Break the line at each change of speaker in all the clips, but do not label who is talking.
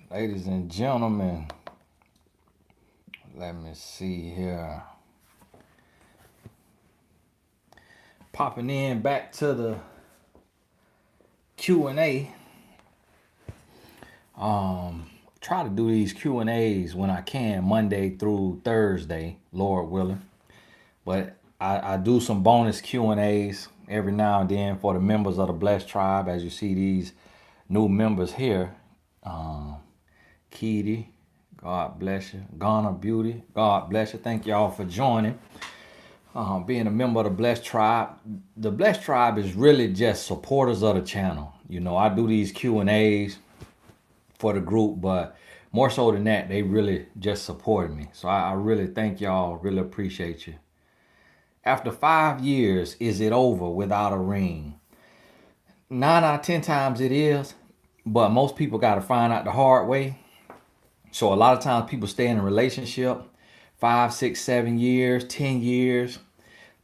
Ladies and gentlemen, let me see here. Popping in back to the Q&A. Try to do these Q&As when I can, Monday through Thursday, Lord willing. But I do some bonus Q&As every now and then for the members of the Blessed Tribe. As you see these new members here. Keedy, God bless you. Ghana Beauty, God bless you. Thank y'all for joining. Being a member of the Blessed Tribe. The Blessed Tribe is really just supporters of the channel. You know, I do these Q&As for the group, but more so than that, they really just supported me. So I really thank y'all, really appreciate you. After 5 years, is it over without a ring? 9 out of 10 times it is, but most people got to find out the hard way. So a lot of times people stay in a relationship 5, 6, 7 years, 10 years.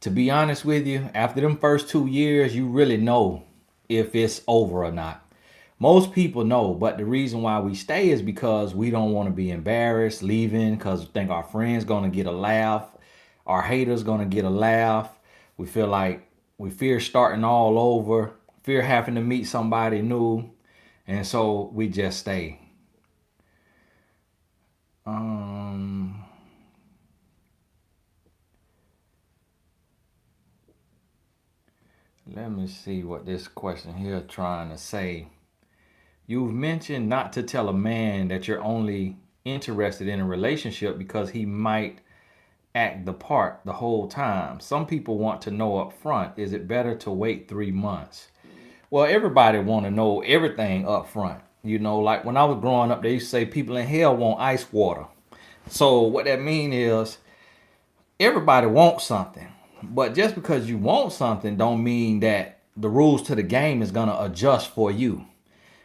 To be honest with you, after them first 2 years, you really know if it's over or not. Most people know, but the reason why we stay is because we don't want to be embarrassed leaving, because we think our friends going to get a laugh, our haters going to get a laugh. We feel like we fear starting all over, fear having to meet somebody new, and so we just stay. Let me see what this question here trying to say. You've mentioned not to tell a man that you're only interested in a relationship because he might act the part the whole time. Some people want to know up front. Is it better to wait 3 months? Well, everybody want to know everything up front. You know, like when I was growing up, they used to say people in hell want ice water. So what that means is everybody wants something. But just because you want something don't mean that the rules to the game is going to adjust for you.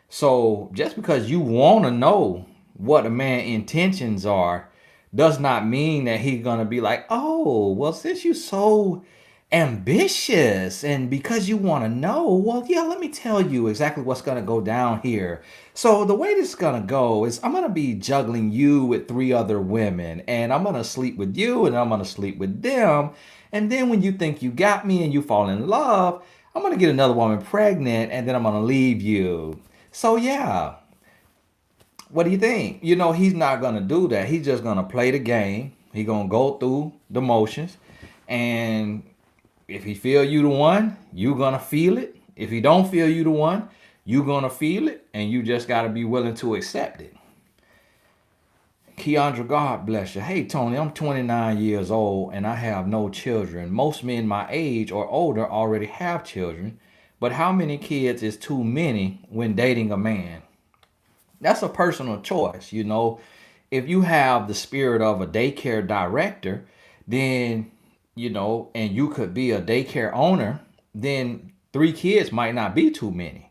So just because you want to know what a man's intentions are does not mean that he's going to be like, oh, well, since you're so ambitious and because you want to know, well, yeah, let me tell you exactly what's going to go down here. So the way this is going to go is I'm going to be juggling you with 3 other women, and I'm going to sleep with you and I'm going to sleep with them. And then when you think you got me and you fall in love, I'm going to get another woman pregnant and then I'm going to leave you. So yeah, what do you think? You know, he's not going to do that. He's just going to play the game. He's going to go through the motions. And if he feel you the one, you going to feel it. If he don't feel you the one, you going to feel it. And you just got to be willing to accept it. Keandra, God bless you. Hey, Tony, I'm 29 years old and I have no children. Most men my age or older already have children. But how many kids is too many when dating a man? That's a personal choice, you know. If you have the spirit of a daycare director, then, you know, and you could be a daycare owner, then 3 kids might not be too many.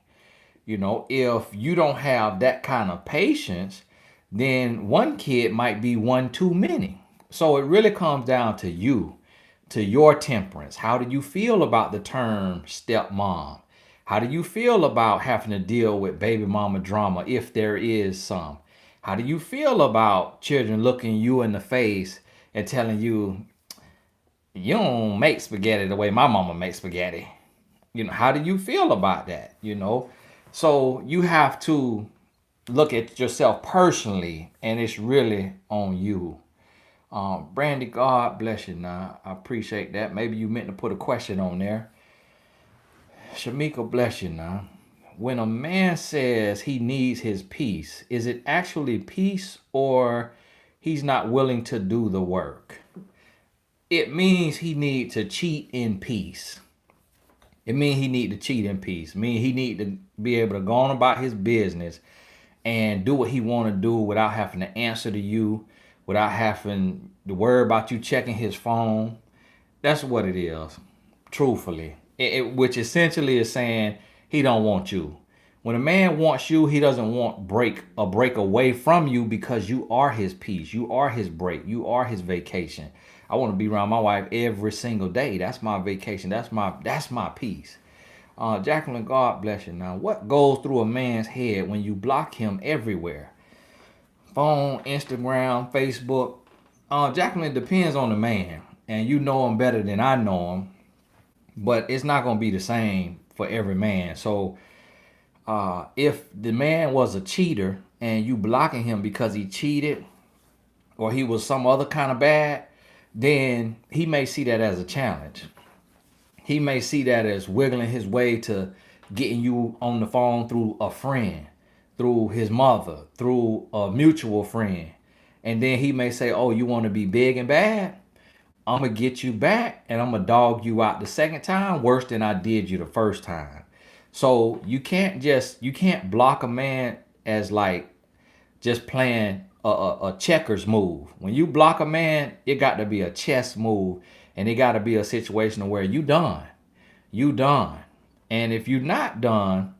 You know, if you don't have that kind of patience, then 1 kid might be one too many. So it really comes down to you, to your temperance. How do you feel about the term stepmom? How do you feel about having to deal with baby mama drama if there is some? How do you feel about children looking you in the face and telling you, you don't make spaghetti the way my mama makes spaghetti? You know, how do you feel about that? You know, so you have to look at yourself personally, and it's really on you. Brandy, God bless you now. I appreciate that. Maybe you meant to put a question on there. Shamika, bless you now. When a man says he needs his peace, is it actually peace or he's not willing to do the work? It means he need to cheat in peace. It means he need to cheat in peace. It means he need to be able to go on about his business and do what he want to do without having to answer to you, without having to worry about you checking his phone. That's what it is, truthfully. Which essentially is saying he don't want you. When a man wants you, he doesn't want a break away from you because you are his peace. You are his break. You are his vacation. I want to be around my wife every single day. That's my vacation. That's my peace. Jacqueline, God bless you. Now, what goes through a man's head when you block him everywhere? phone, Instagram, Facebook. Jacqueline, it depends on the man, and you know him better than I know him, but it's not gonna be the same for every man. So if the man was a cheater and you blocking him because he cheated or he was some other kind of bad, then he may see that as a challenge. He may see that as wiggling his way to getting you on the phone through a friend, through his mother, through a mutual friend. And then he may say, oh, you want to be big and bad? I'm going to get you back and I'm going to dog you out the second time worse than I did you the first time. So you can't block a man as like just playing a checkers move. When you block a man, it got to be a chess move, and it got to be a situation where you done. You done. And if you're not done,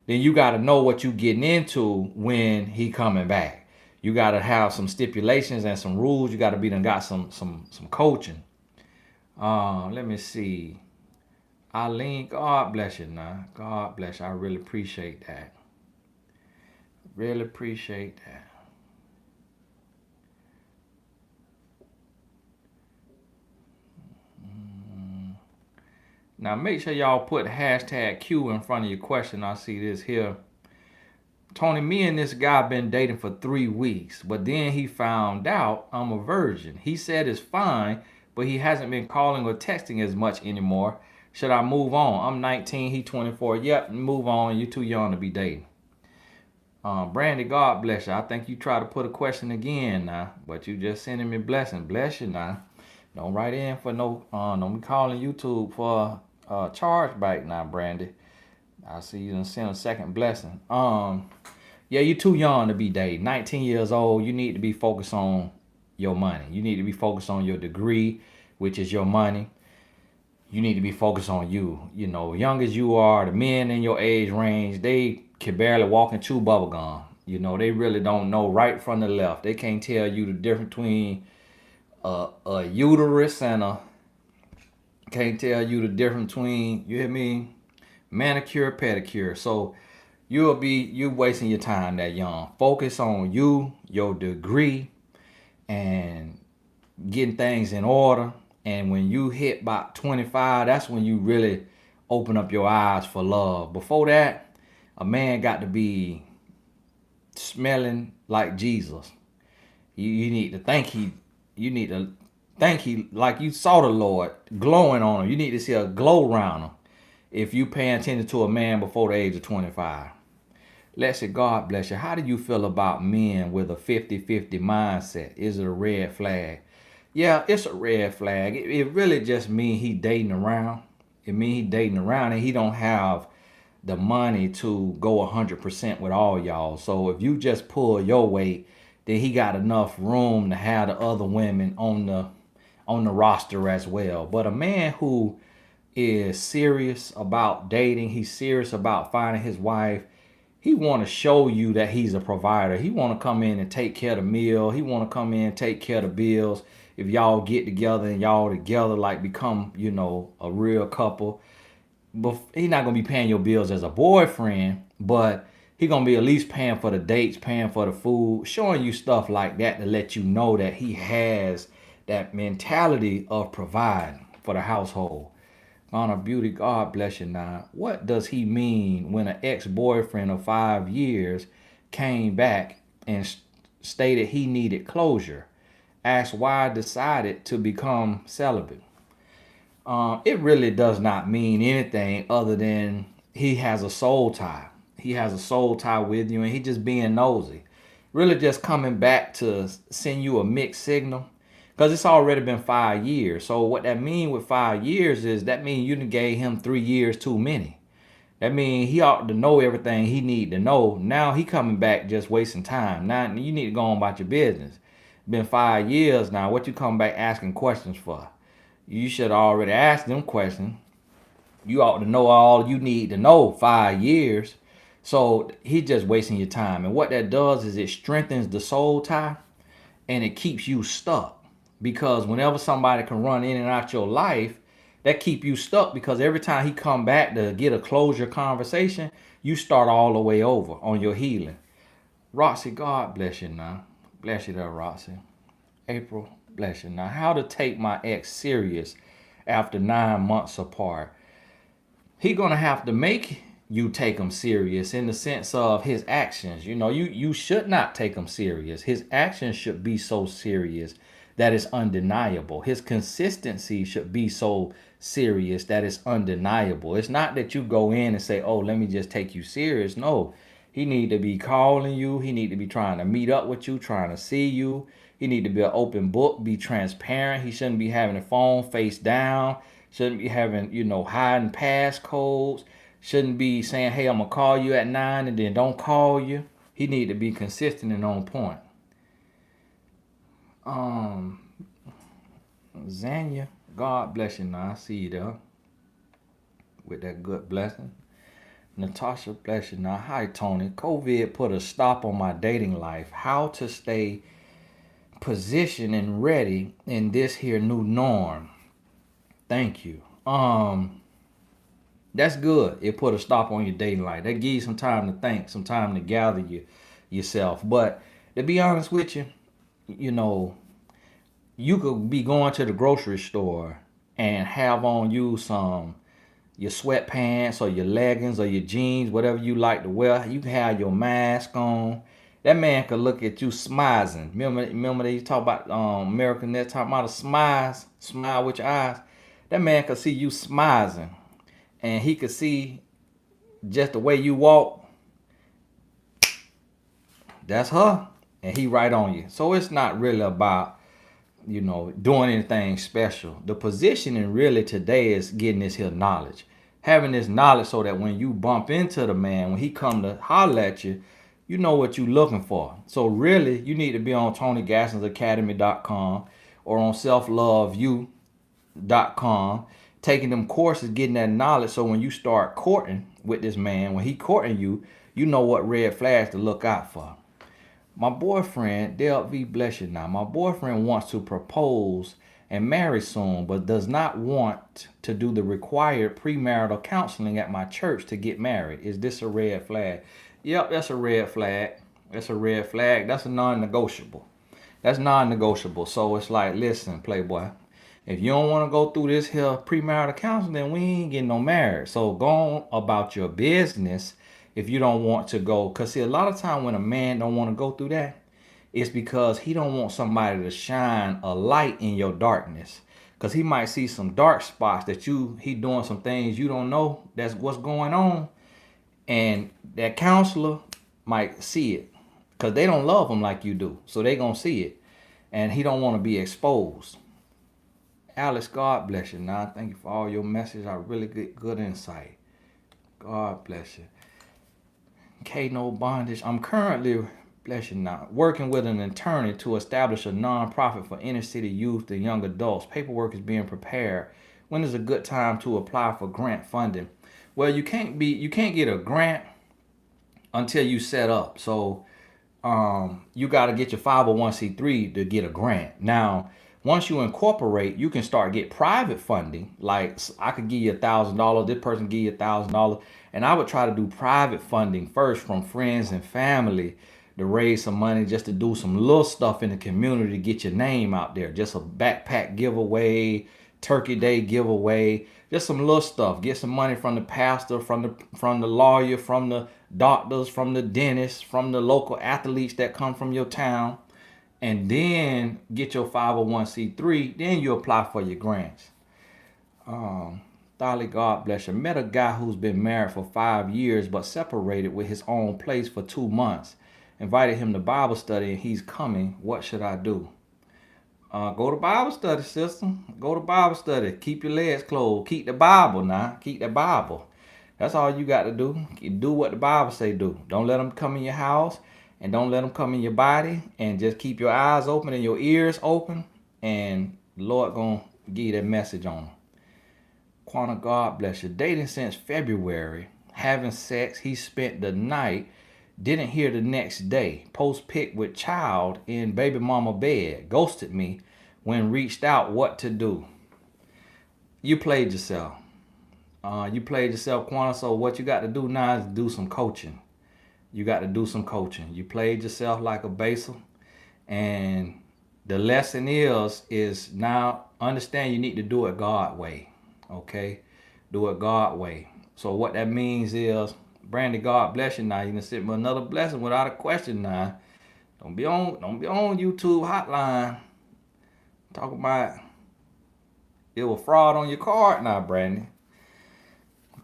then you got to know what you getting into when he coming back. You got to have some stipulations and some rules. You got to be done got some coaching. Let me see. Eileen, God bless you now. God bless you. I really appreciate that. Really appreciate that. Now make sure y'all put hashtag Q in front of your question. I see this here. Tony, me and this guy been dating for 3 weeks, but then he found out I'm a virgin. He said it's fine, but he hasn't been calling or texting as much anymore. Should I move on? I'm 19, he 24. Yep, move on. You too young to be dating. Brandy, God bless you. I think you try to put a question again now, but you just sending me blessing. Bless you now. Don't write in for no, don't be calling YouTube for charge back now, Brandy. I see you done send a second blessing. Yeah, you too young to be dating. 19 years old, you need to be focused on your money. You need to be focused on your degree, which is your money. You need to be focused on you. You know, young as you are, the men in your age range, they can barely walk and chew bubble gum. You know, they really don't know right from the left. They can't tell you the difference between a uterus and can't tell you the difference between, you hear me, manicure, pedicure. So you wasting your time that young. Focus on you, your degree, and getting things in order. And when you hit about 25, that's when you really open up your eyes for love. Before that, a man got to be smelling like Jesus. You need to think he like you saw the Lord glowing on him. You need to see a glow around him if you pay attention to a man before the age of 25. Let's say, God bless you. How do you feel about men with a 50-50 mindset? Is it a red flag? Yeah, it's a red flag. It really just means he dating around. It means he dating around and he don't have the money to go 100% with all y'all. So if you just pull your weight, then he got enough room to have the other women on the roster as well. But a man who is serious about dating, he's serious about finding his wife, he want to show you that he's a provider. He want to come in and take care of the meal. He want to come in and take care of the bills. If y'all get together and y'all together like become, you know, a real couple, but he's not going to be paying your bills as a boyfriend, but he going to be at least paying for the dates, paying for the food, showing you stuff like that to let you know that he has that mentality of providing for the household. Honor Beauty, God bless you now. What does he mean when an ex-boyfriend of 5 years came back and stated he needed closure? Asked why I decided to become celibate. It really does not mean anything other than he has a soul tie. He has a soul tie with you and he just being nosy. Really just coming back to send you a mixed signal. Because it's already been 5 years. So what that mean with 5 years is that mean you done gave him 3 years too many. That mean he ought to know everything he need to know. Now he coming back just wasting time. Now you need to go on about your business. Been 5 years now. What you come back asking questions for? You should already ask them questions. You ought to know all you need to know 5 years. So he just wasting your time. And what that does is it strengthens the soul tie and it keeps you stuck. Because whenever somebody can run in and out your life, that keep you stuck because every time he come back to get a closure conversation, you start all the way over on your healing. Roxy, God bless you now. Bless you there, Roxy. April, bless you. Now, how to take my ex serious after 9 months apart? He gonna have to make you take him serious in the sense of his actions. You should not take him serious. His actions should be so serious that it's undeniable. His consistency should be so serious that it's undeniable. It's not that you go in and say, "Oh, let me just take you serious." No, he need to be calling you. He need to be trying to meet up with you, trying to see you. He need to be an open book, be transparent. He shouldn't be having the phone face down. Shouldn't be having, hiding passcodes. Shouldn't be saying, "Hey, I'm gonna call you at 9" and then don't call you. He need to be consistent and on point. Zanya, God bless you. Now I see you there with that good blessing. Natasha, bless you. Now, hi Tony. COVID put a stop on my dating life. How to stay positioned and ready in this here new norm? Thank you. That's good. It put a stop on your dating life. That gives you some time to think, some time to gather yourself. But to be honest with you, you know, you could be going to the grocery store and have on you your sweatpants or your leggings or your jeans, whatever you like to wear. You can have your mask on. That man could look at you smizing. Remember they talk about American, they're talking about a smize, smile with your eyes. That man could see you smizing, and he could see just the way you walk. That's her, and he right on you. So it's not really about doing anything special. The positioning really today is getting this here knowledge, having this knowledge so that when you bump into the man, when he come to holler at you, you know what you're looking for. So really, you need to be on TonyGassinsAcademy.com or on SelfLoveYou.com, taking them courses, getting that knowledge. So when you start courting with this man, when he courting you, you know what red flags to look out for. My boyfriend, Dale V. bless you now. My boyfriend wants to propose and marry soon, but does not want to do the required premarital counseling at my church to get married. Is this a red flag? Yep, that's a red flag. That's a red flag. That's a non-negotiable. That's non-negotiable. So it's like, listen, playboy, if you don't want to go through this here premarital counseling, then we ain't getting no marriage. So go on about your business if you don't want to go. Because see, a lot of time when a man don't want to go through that, it's because he don't want somebody to shine a light in your darkness. Because he might see some dark spots that he doing some things you don't know that's what's going on. And that counselor might see it because they don't love him like you do. So they going to see it. And he don't want to be exposed. Alice, God bless you. Now, thank you for all your messages. I really get good insight. God bless you. K No Bondage. I'm currently, bless you now, working with an attorney to establish a nonprofit for inner city youth and young adults. Paperwork is being prepared. When is a good time to apply for grant funding? Well, you can't get a grant until you set up. So you got to get your 501c3 to get a grant. Now, once you incorporate, you can start get private funding. Like I could give you $1,000, this person give you $1,000, and I would try to do private funding first from friends and family to raise some money, just to do some little stuff in the community to get your name out there. Just a backpack giveaway, Turkey Day giveaway, just some little stuff. Get some money from the pastor, from the lawyer, from the doctors, from the dentist, from the local athletes that come from your town. And then get your 501c3, then you apply for your grants. Dolly, God bless you. Met a guy who's been married for 5 years but separated with his own place for 2 months. Invited him to Bible study and he's coming. What should I do? Go to Bible study, sister. Go to Bible study. Keep your legs closed. Keep the Bible now. Keep the Bible. That's all you got to do. Do what the Bible say do. Don't let them come in your house. And don't let them come in your body, and just keep your eyes open and your ears open, and the Lord gonna give you that message on them. Quanta, God bless you. Dating since February, having sex, he spent the night, didn't hear the next day. Post pic with child in baby mama bed. Ghosted me when reached out. What to do? You played yourself. Quanta. So what you got to do now is do some coaching. You got to do some coaching. You played yourself like a basil, And the lesson is now understand you need to do it God way. Okay? Do it God way. So what that means is, Brandy, God bless you now. You can sit with another blessing without a question now. Don't be on YouTube hotline. Talk about it was fraud on your card now, Brandy.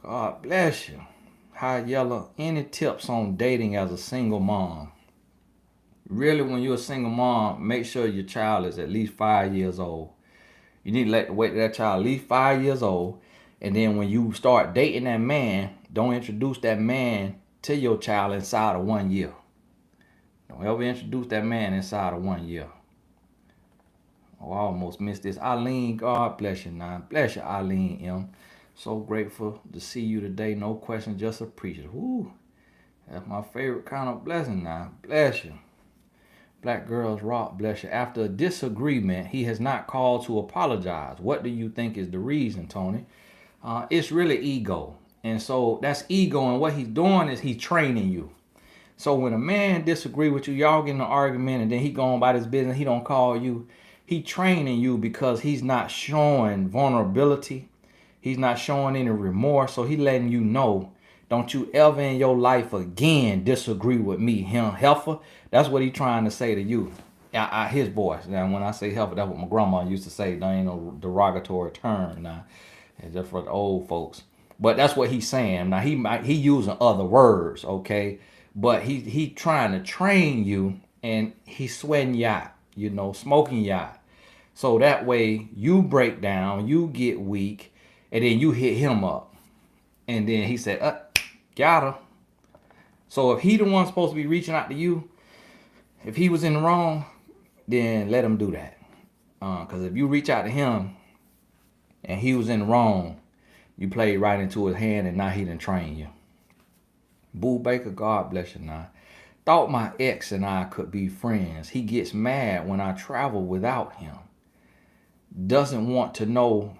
God bless you. Hi Yellow. Any tips on dating as a single mom? Really, when you're a single mom, make sure your child is at least 5 years old. You need to wait till that child at least 5 years old. And then when you start dating that man, don't introduce that man to your child inside of 1 year. Don't ever introduce that man inside of 1 year. Oh, I almost missed this. Eileen, God bless you now. Bless you, Eileen M. So grateful to see you today. No question, just appreciative. Woo, that's my favorite kind of blessing now. Bless you. Black Girls Rock, bless you. After a disagreement, he has not called to apologize. What do you think is the reason, Tony? It's really ego. And so that's ego, and what he's doing is he's training you. So when a man disagree with you, y'all get in an argument, and then he going about his business, he don't call you. He training you because he's not showing vulnerability. He's not showing any remorse. So he letting you know, don't you ever in your life again disagree with me, him, heifer. That's what he trying to say to you. His voice. Now, when I say heifer, that's what my grandma used to say. There ain't no derogatory term now. It's just for the old folks. But that's what he's saying. Now he using other words, okay? But he trying to train you, and he's sweating you out, smoking you out. So that way you break down, you get weak, and then you hit him up. And then he said, got her. So if he the one supposed to be reaching out to you, if he was in the wrong, then let him do that. Because if you reach out to him and he was in the wrong, you played right into his hand, and now he done train you. Boo Baker, God bless you now. Thought my ex and I could be friends. He gets mad when I travel without him. Doesn't want to know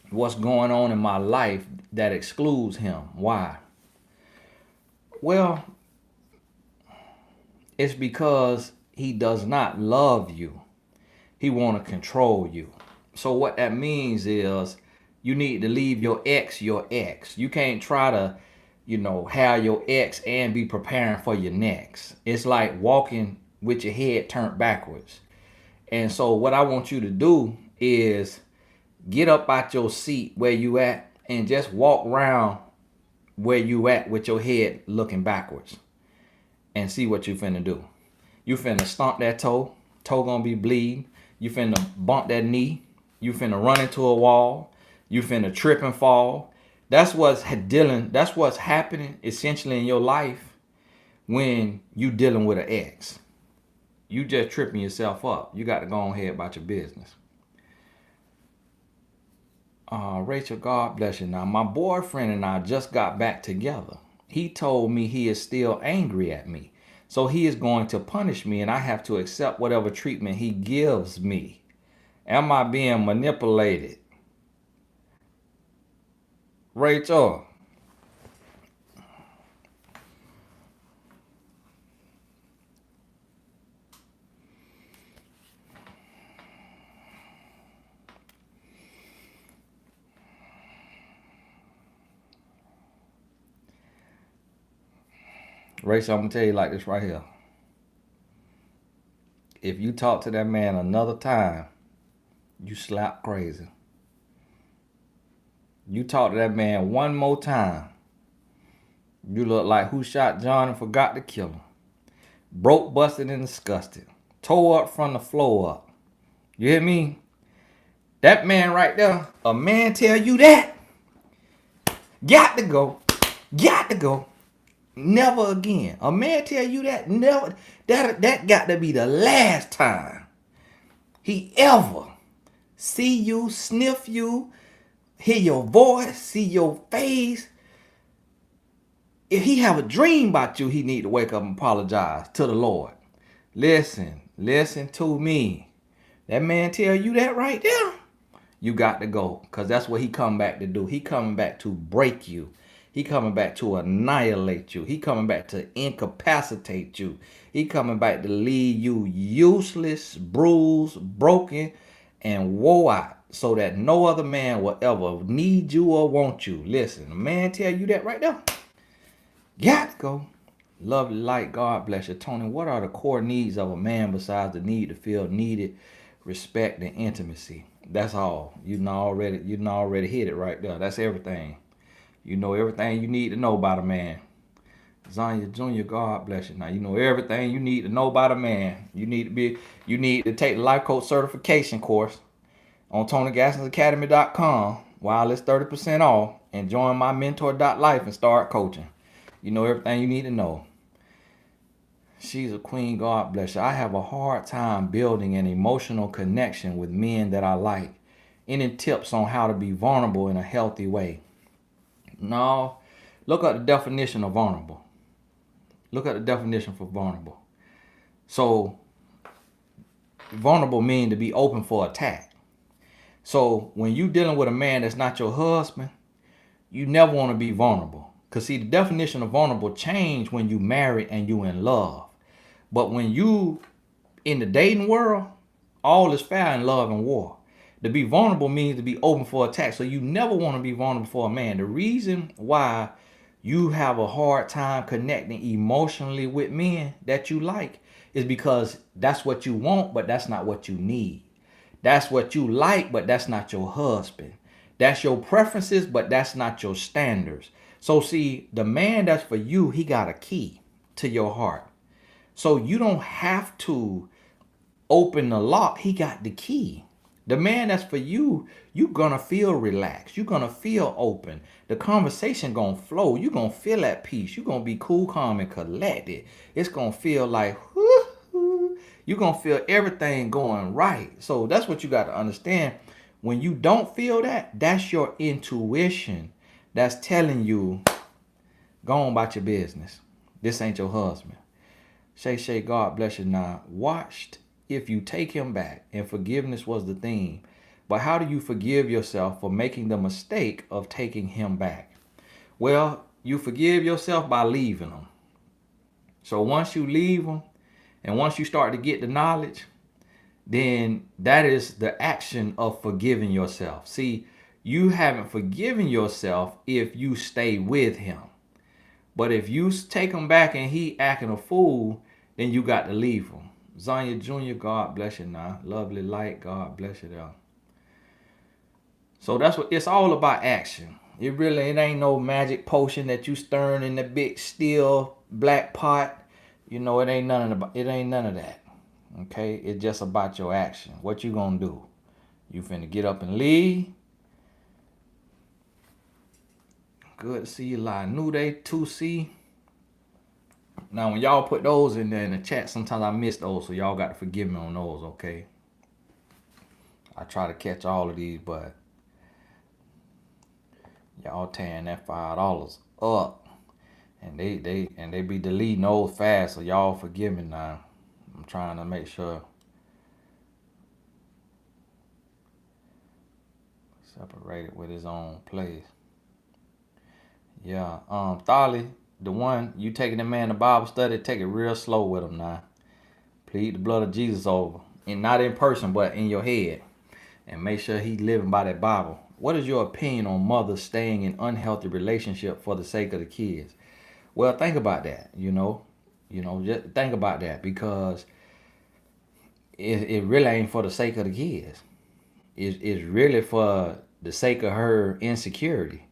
what's going on in my life that excludes him. Why? Well, it's because he does not love you. He want to control you. So what that means is you need to leave your ex your ex. You can't try to, have your ex and be preparing for your next. It's like walking with your head turned backwards. And so what I want you to do is get up out your seat where you at and just walk around where you at with your head looking backwards, and see what you finna do. You finna stomp that toe gonna be bleeding. You finna bump that knee. You finna run into a wall. You finna trip and fall. That's what's happening essentially in your life when you dealing with an ex. You just tripping yourself up. You got to go ahead about your business. Rachel, God bless you. Now, my boyfriend and I just got back together. He told me he is still angry at me. So he is going to punish me, and I have to accept whatever treatment he gives me. Am I being manipulated? Rachel. Rachel, I'm going to tell you like this right here. If you talk to that man another time, you slap crazy. You talk to that man one more time, you look like who shot John and forgot to kill him. Broke, busted, and disgusted. Tore up from the floor up. You hear me? That man right there, a man tell you that, got to go. Got to go. Never again. A man tell you that, never. That got to be the last time he ever see you, sniff you, hear your voice, see your face. If he have a dream about you, he need to wake up and apologize to the Lord. Listen to me. That man tell you that right there, you got to go, because that's what he come back to do. He coming back to break you. He coming back to annihilate you. He coming back to incapacitate you. He coming back to leave you useless, bruised, broken, and wore out, so that no other man will ever need you or want you. Listen, a man tell you that right there, got to go. Lovely light, God bless you. Tony, what are the core needs of a man besides the need to feel needed, respect, and intimacy? That's all. You know already hit it right there. That's everything. You know everything you need to know about a man. Zanya Jr., God bless you. Now you know everything you need to know about a man. You need to take the life coach certification course on TonyGassinsAcademy.com while it's 30% off, and join my mentor.life and start coaching. You know everything you need to know. She's a queen, God bless you. I have a hard time building an emotional connection with men that I like. Any tips on how to be vulnerable in a healthy way? No. Look at the definition of vulnerable. Look at the definition for vulnerable. So, vulnerable means to be open for attack. So, when you dealing with a man that's not your husband, you never want to be vulnerable. Because see, the definition of vulnerable change when you marry and you in love. But when you in the dating world, all is fair in love and war. To be vulnerable means to be open for attack. So you never want to be vulnerable for a man. The reason why you have a hard time connecting emotionally with men that you like is because that's what you want, but that's not what you need. That's what you like, but that's not your husband. That's your preferences, but that's not your standards. So see, the man that's for you, he got a key to your heart. So you don't have to open the lock. He got the key. The man that's for you, you're gonna feel relaxed. You're gonna feel open. The conversation gonna flow. You're gonna feel at peace. You're gonna be cool, calm, and collected. It's gonna feel like you're gonna feel everything going right. So that's what you got to understand. When you don't feel that, that's your intuition that's telling you, go on about your business. This ain't your husband. Shay, God bless you. Now, watched if you take him back, and forgiveness was the theme. But how do you forgive yourself for making the mistake of taking him back? Well, you forgive yourself by leaving him. So once you leave him, and once you start to get the knowledge, then that is the action of forgiving yourself. See, you haven't forgiven yourself if you stay with him. But if you take him back and he acting a fool, then you got to leave him. Zanya Jr., God bless you now. Lovely light, God bless you there. So that's what it's all about, action. It ain't no magic potion that you stirring in the big steel black pot. You know, it ain't none of that. Okay? It's just about your action. What you gonna do? You finna get up and leave. Good to see you live. New Day 2C. Now, when y'all put those in there in the chat, sometimes I miss those, so y'all got to forgive me on those, okay? I try to catch all of these, but y'all tearing that $5 up, and they be deleting those fast, so y'all forgive me now. I'm trying to make sure. Separated with his own place. Yeah, Thali, the one you taking the man to Bible study, take it real slow with him now. Plead the blood of Jesus over, and not in person, but in your head, and make sure he's living by that Bible. What is your opinion on mothers staying in unhealthy relationship for the sake of the kids? Well, think about that. Just think about that, because it really ain't for the sake of the kids. It's really for the sake of her insecurity,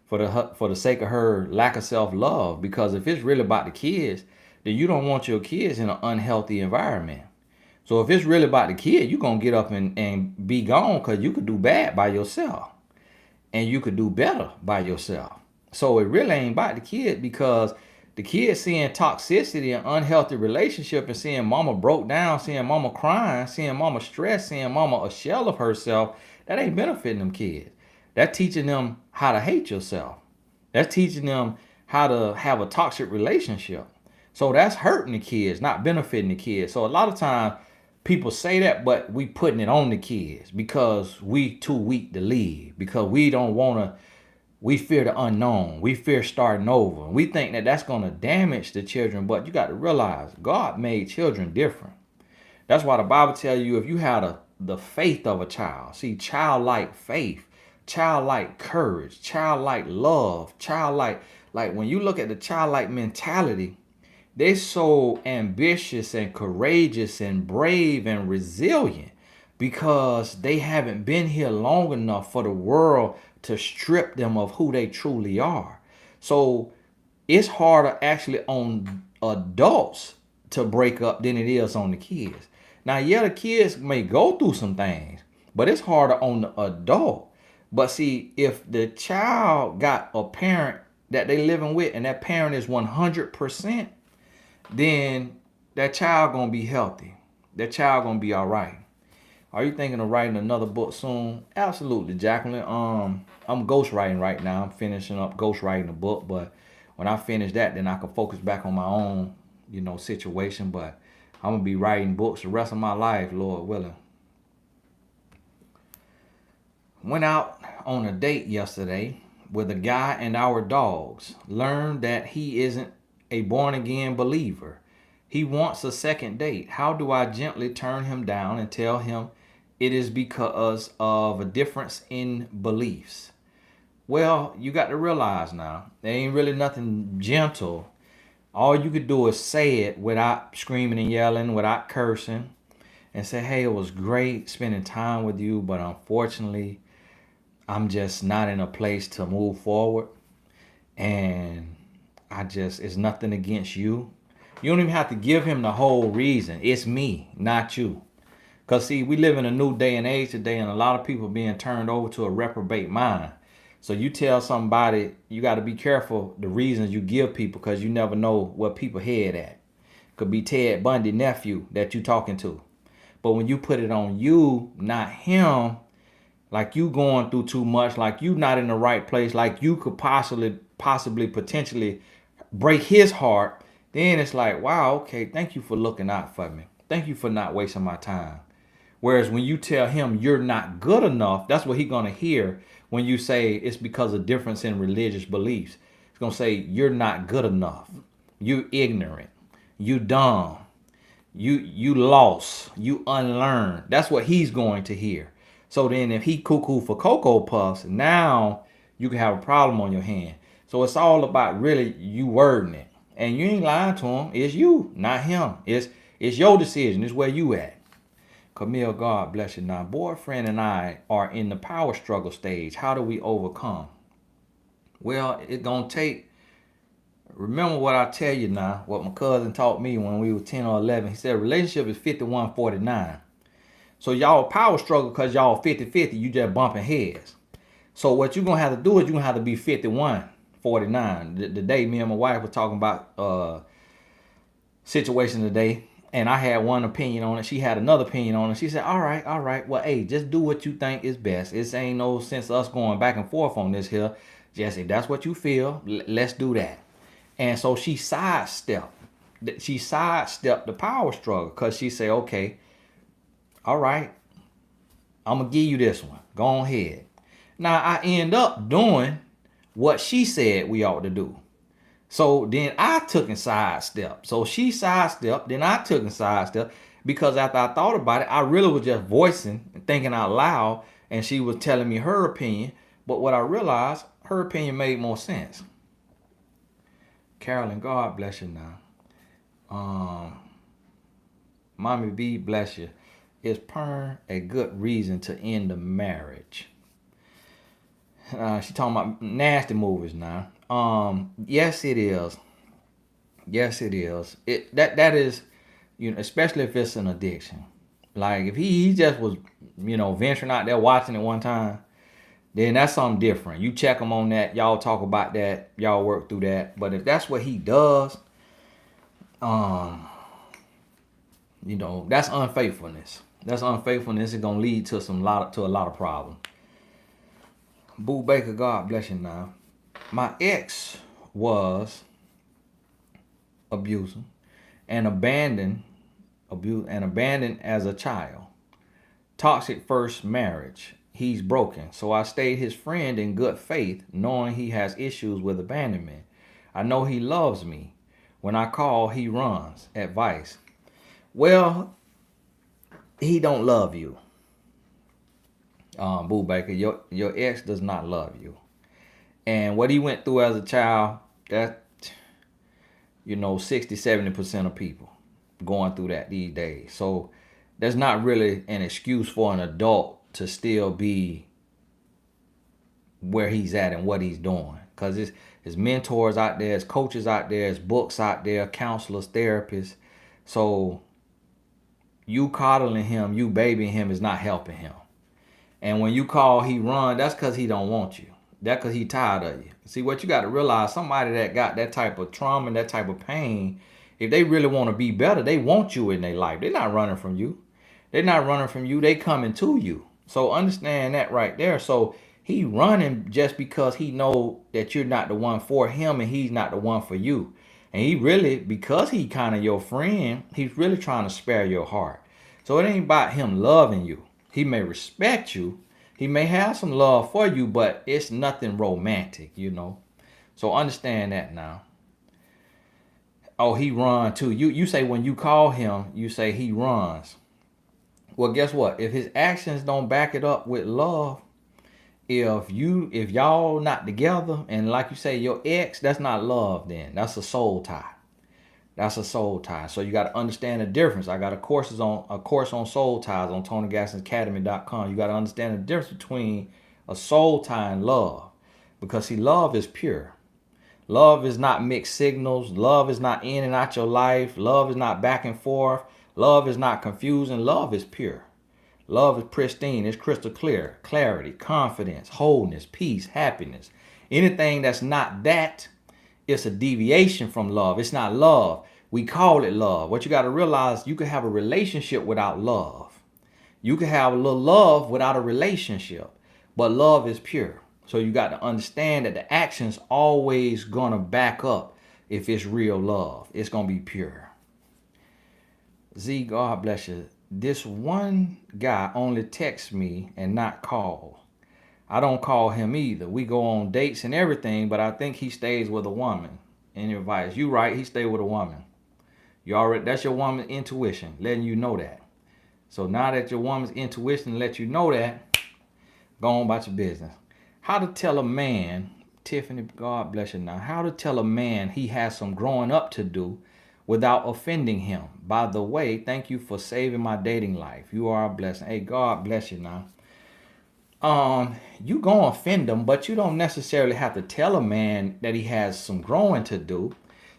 for the sake of her lack of self-love. Because if it's really about the kids, then you don't want your kids in an unhealthy environment. So if it's really about the kid, you're going to get up and be gone, because you could do bad by yourself and you could do better by yourself. So it really ain't about the kid, because the kid seeing toxicity and unhealthy relationship and seeing mama broke down, seeing mama crying, seeing mama stressed, seeing mama a shell of herself, that ain't benefiting them kids. That's teaching them how to hate yourself. That's teaching them how to have a toxic relationship. So that's hurting the kids, not benefiting the kids. So a lot of times people say that, but we putting it on the kids because we too weak to leave, because we don't want to We fear the unknown. We fear starting over. We think that that's going to damage the children, but you got to realize God made children different. That's why the Bible tells you if you had the faith of a child, see, childlike faith, childlike courage, childlike love, childlike, like when you look at the childlike mentality, they're so ambitious and courageous and brave and resilient because they haven't been here long enough for the world to strip them of who they truly are. So it's harder actually on adults to break up than it is on the kids. Now, yeah, the kids may go through some things, but it's harder on the adult. But see, if the child got a parent that they living with and that parent is 100%, then that child gonna be healthy. That child gonna be all right. Are you thinking of writing another book soon? Absolutely, Jacqueline. I'm ghostwriting right now. I'm finishing up ghostwriting a book, but when I finish that, then I can focus back on my own, situation. But I'm gonna be writing books the rest of my life, Lord willing. Went out on a date yesterday with a guy and our dogs. Learned that he isn't a born again believer. He wants a second date. How do I gently turn him down and tell him it is because of a difference in beliefs? Well, you got to realize now, there ain't really nothing gentle. All you could do is say it without screaming and yelling, without cursing, and say, hey, it was great spending time with you, but unfortunately, I'm just not in a place to move forward. And it's nothing against you. You don't even have to give him the whole reason. It's me, not you. Because, see, we live in a new day and age today, and a lot of people being turned over to a reprobate mind. So you tell somebody, you got to be careful the reasons you give people because you never know what people head at. Could be Ted Bundy nephew that you talking to. But when you put it on you, not him, like you going through too much, like you not in the right place, like you could possibly, potentially break his heart, then it's like, wow, okay, thank you for looking out for me. Thank you for not wasting my time. Whereas when you tell him you're not good enough, that's what he's going to hear when you say it's because of difference in religious beliefs. He's going to say you're not good enough. You ignorant. You dumb. You lost. You unlearned. That's what he's going to hear. So then if he cuckoo for Cocoa Puffs, now you can have a problem on your hand. So it's all about really you wording it. And you ain't lying to him. It's you, not him. It's your decision. It's where you at. Camille, God bless you. Now, boyfriend and I are in the power struggle stage. How do we overcome? Well, it's going to take, remember what I tell you now, what my cousin taught me when we were 10 or 11. He said relationship is 51-49. So y'all power struggle because y'all 50-50. You just bumping heads. So what you're going to have to do is you're going to have to be 51-49. The day me and my wife were talking about situation today, and I had one opinion on it. She had another opinion on it. She said, all right. Well, hey, just do what you think is best. It ain't no sense us going back and forth on this here. Just if that's what you feel, let's do that. And so she sidestepped the power struggle because she said, okay, all right, I'm going to give you this one. Go ahead. Now, I end up doing what she said we ought to do. So then I took and sidestepped. So she sidestepped, then I took and sidestepped because after I thought about it, I really was just voicing and thinking out loud, and she was telling me her opinion. But what I realized, her opinion made more sense. Carolyn, God bless you now. Mommy B, bless you. Is perm a good reason to end the marriage? She talking about nasty movies now. Yes, it is. Yes, it is. That is, especially if it's an addiction. Like if he just was, venturing out there watching it one time, then that's something different. You check him on that. Y'all talk about that. Y'all work through that. But if that's what he does, that's unfaithfulness. That's unfaithfulness. It's gonna lead to a lot of problems. Boo Baker, God bless you now. My ex was abusing and abandoned as a child. Toxic first marriage. he's broken. So I stayed his friend in good faith, knowing he has issues with abandonment. I know he loves me. When I call, he runs. Advice. Well, he don't love you. Boo Baker, your ex does not love you. And what he went through as a child, that 60-70% of people going through that these days. So there's not really an excuse for an adult to still be where he's at and what he's doing. Because there's mentors out there, there's coaches out there, there's books out there, counselors, therapists. So you coddling him, you babying him is not helping him. And when you call, he run, that's because he don't want you. That's because he tired of you. See, what you got to realize, somebody that got that type of trauma and that type of pain, if they really want to be better, they want you in their life. They're not running from you. They're not running from you. They coming to you. So understand that right there. So he running just because he know that you're not the one for him and he's not the one for you. And he really, because he kind of your friend, he's really trying to spare your heart. So it ain't about him loving you. He may respect you. He may have some love for you, but it's nothing romantic, So understand that now. Oh, he run too. You say when you call him, you say he runs. Well, guess what? If his actions don't back it up with love, if y'all not together, and like you say, your ex, that's not love then. That's a soul tie. That's a soul tie. So you got to understand the difference. I got a course on soul ties on TonyGassinsAcademy.com. You got to understand the difference between a soul tie and love. Because see, love is pure. Love is not mixed signals. Love is not in and out your life. Love is not back and forth. Love is not confusing. Love is pure. Love is pristine. It's crystal clear. Clarity, confidence, wholeness, peace, happiness. Anything that's not that, it's a deviation from love. It's not love. We call it love. What you got to realize, you can have a relationship without love. You can have a little love without a relationship. But love is pure. So you got to understand that the action's always going to back up if it's real love. It's going to be pure. Z, God bless you. This one guy only texts me and not calls. I don't call him either. We go on dates and everything, but I think he stays with a woman. Any advice? You right, he stay with a woman. That's your woman's intuition, letting you know that. So now that your woman's intuition let you know that, go on about your business. How to tell a man, Tiffany, God bless you now, how to tell a man he has some growing up to do without offending him. By the way, thank you for saving my dating life. You are a blessing. Hey, God bless you now. You gonna offend him, but you don't necessarily have to tell a man that he has some growing to do.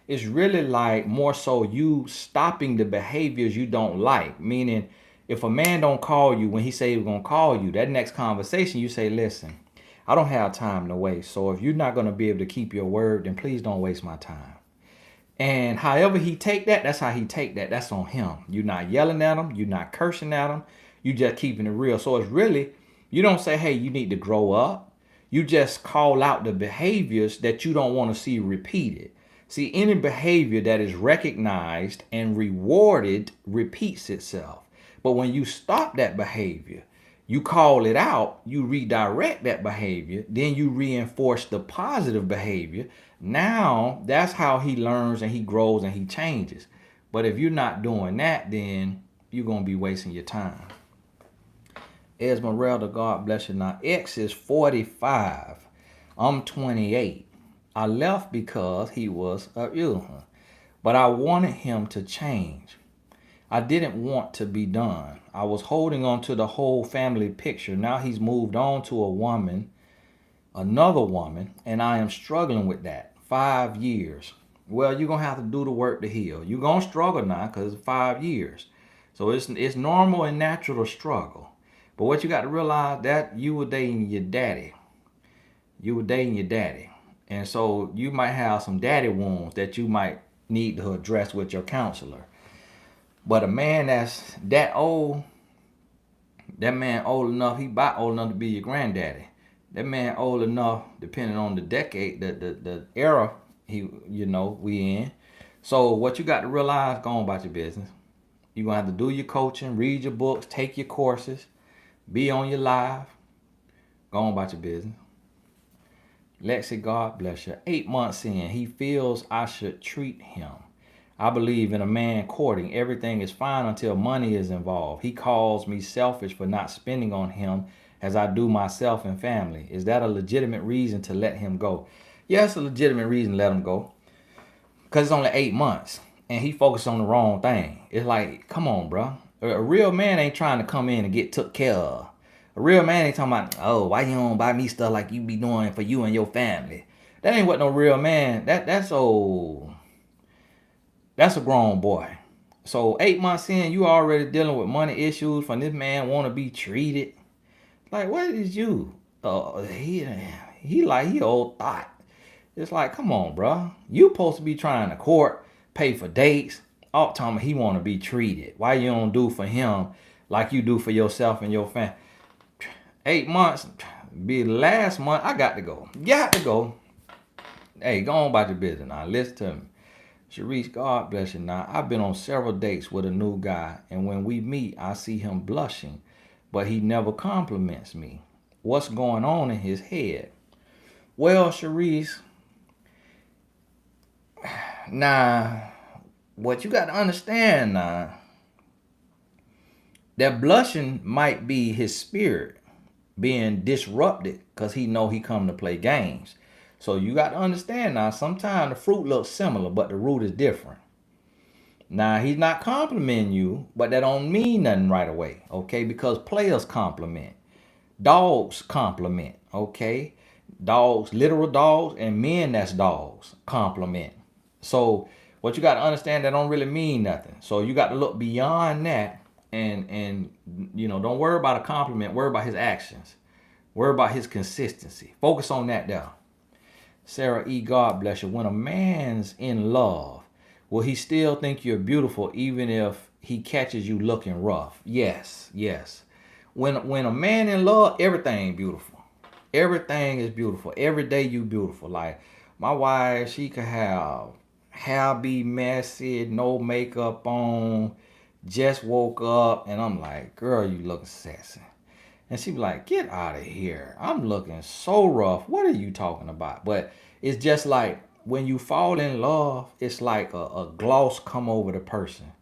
It's really like more so you stopping the behaviors you don't like. Meaning, if a man don't call you when he say he's gonna call you, that next conversation you say, listen, I don't have time to waste. So if you're not gonna be able to keep your word, then please don't waste my time. And however he take that, that's how he take that. That's on him. You're not yelling at him. You're not cursing at him. You just keeping it real. So it's really, you don't say, hey, you need to grow up. You just call out the behaviors that you don't want to see repeated. See, any behavior that is recognized and rewarded repeats itself. But when you stop that behavior, you call it out, you redirect that behavior, then you reinforce the positive behavior. Now, that's how he learns and he grows and he changes. But if you're not doing that, then you're going to be wasting your time. Esmeralda, God bless you. Now, X is 45. I'm 28. I left because he was ill, but I wanted him to change. I didn't want to be done. I was holding on to the whole family picture. Now he's moved on to a woman, another woman, and I am struggling with that. 5 years. Well, you're going to have to do the work to heal. You're going to struggle now because it's 5 years. So it's normal and natural to struggle. But what you got to realize, that you were dating your daddy. You were dating your daddy. And so you might have some daddy wounds that you might need to address with your counselor. But a man that's that old, that man old enough, he about old enough to be your granddaddy. That man old enough, depending on the decade, the era we in. So what you got to realize, go on about your business. You're going to have to do your coaching, read your books, take your courses, be on your live. Go on about your business. Lexi, God bless you. 8 months in, he feels I should treat him. I believe in a man courting. Everything is fine until money is involved. He calls me selfish for not spending on him as I do myself and family. Is that a legitimate reason to let him go? Yeah, it's a legitimate reason to let him go. Because it's only 8 months and he focused on the wrong thing. It's like, come on, bro. A real man ain't trying to come in and get took care of. A real man ain't talking about, oh, why you don't buy me stuff like you be doing for you and your family? That ain't what no real man. That's a grown boy. So 8 months in, you already dealing with money issues from this man want to be treated. Like, what is you? He like he old thought. It's like, come on, bro. You supposed to be trying to court, pay for dates. All the time he want to be treated. Why you don't do for him like you do for yourself and your family? 8 months, be the last month. I got to go. Got to go. Hey, go on about your business now. Listen to me. Sharice, God bless you now. I've been on several dates with a new guy, and when we meet, I see him blushing, but he never compliments me. What's going on in his head? Well, Sharice, now, what you got to understand now, that blushing might be his spirit being disrupted because he know he come to play games. So you got to understand now, sometimes the fruit looks similar, but the root is different. Now, he's not complimenting you, but that don't mean nothing right away, okay? Because players compliment. Dogs compliment, okay? Dogs, literal dogs, and men that's dogs compliment. So what you got to understand, that don't really mean nothing. So you got to look beyond that and don't worry about a compliment. Worry about his actions. Worry about his consistency. Focus on that there. Sarah E., God bless you. When a man's in love, will he still think you're beautiful even if he catches you looking rough? Yes, yes. When a man in love, everything beautiful. Everything is beautiful. Every day you beautiful. Like my wife, she could have hair be messy, no makeup on, just woke up, and I'm like, girl, you look sexy. And she be like, get out of here. I'm looking so rough. What are you talking about? But it's just like when you fall in love, it's like a gloss come over the person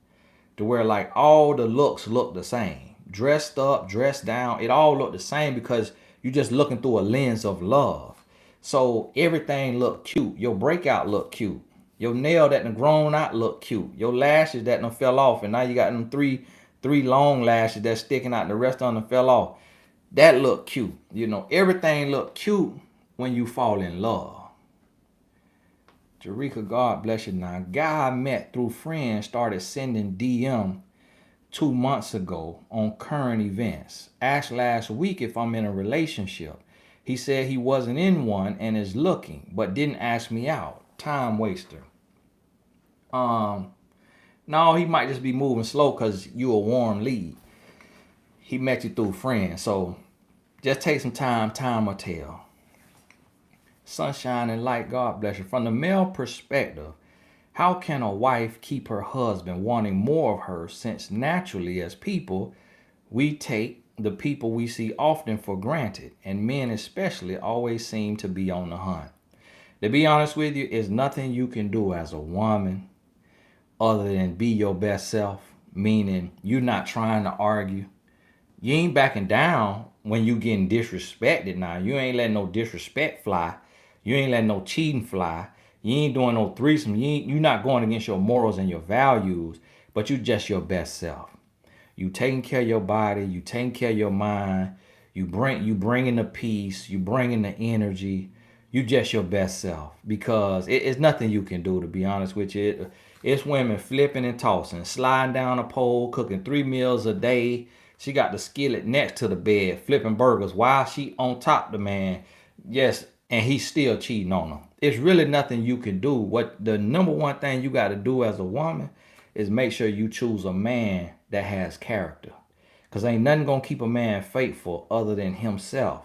to where like all the looks look the same. Dressed up, dressed down, it all look the same because you just looking through a lens of love. So everything look cute. Your breakout look cute. Your nail that done grown out look cute. Your lashes that done fell off and now you got them three long lashes that's sticking out and the rest of them fell off. That look cute. Everything look cute when you fall in love. Jareka, God bless you now. Guy I met through friends started sending DM 2 months ago on current events. Asked last week if I'm in a relationship. He said he wasn't in one and is looking, but didn't ask me out. Time waster. No, he might just be moving slow because you a warm lead. He met you through friends, so just take some time. Time will tell. Sunshine and light, God bless you. From the male perspective, how can a wife keep her husband wanting more of her since naturally as people, we take the people we see often for granted, and men especially always seem to be on the hunt? To be honest with you, there's nothing you can do as a woman other than be your best self, meaning you're not trying to argue. You ain't backing down when you getting disrespected now. You ain't letting no disrespect fly. You ain't letting no cheating fly. You ain't doing no threesome. You not going against your morals and your values, but you just your best self. You taking care of your body. You taking care of your mind. You bringing the peace. You bringing the energy. You just your best self because it's nothing you can do, to be honest with you. It's women flipping and tossing, sliding down a pole, cooking 3 meals a day. She got the skillet next to the bed, flipping burgers while she on top of the man. Yes, and he's still cheating on her. It's really nothing you can do. What the number one thing you got to do as a woman is make sure you choose a man that has character. Because ain't nothing going to keep a man faithful other than himself.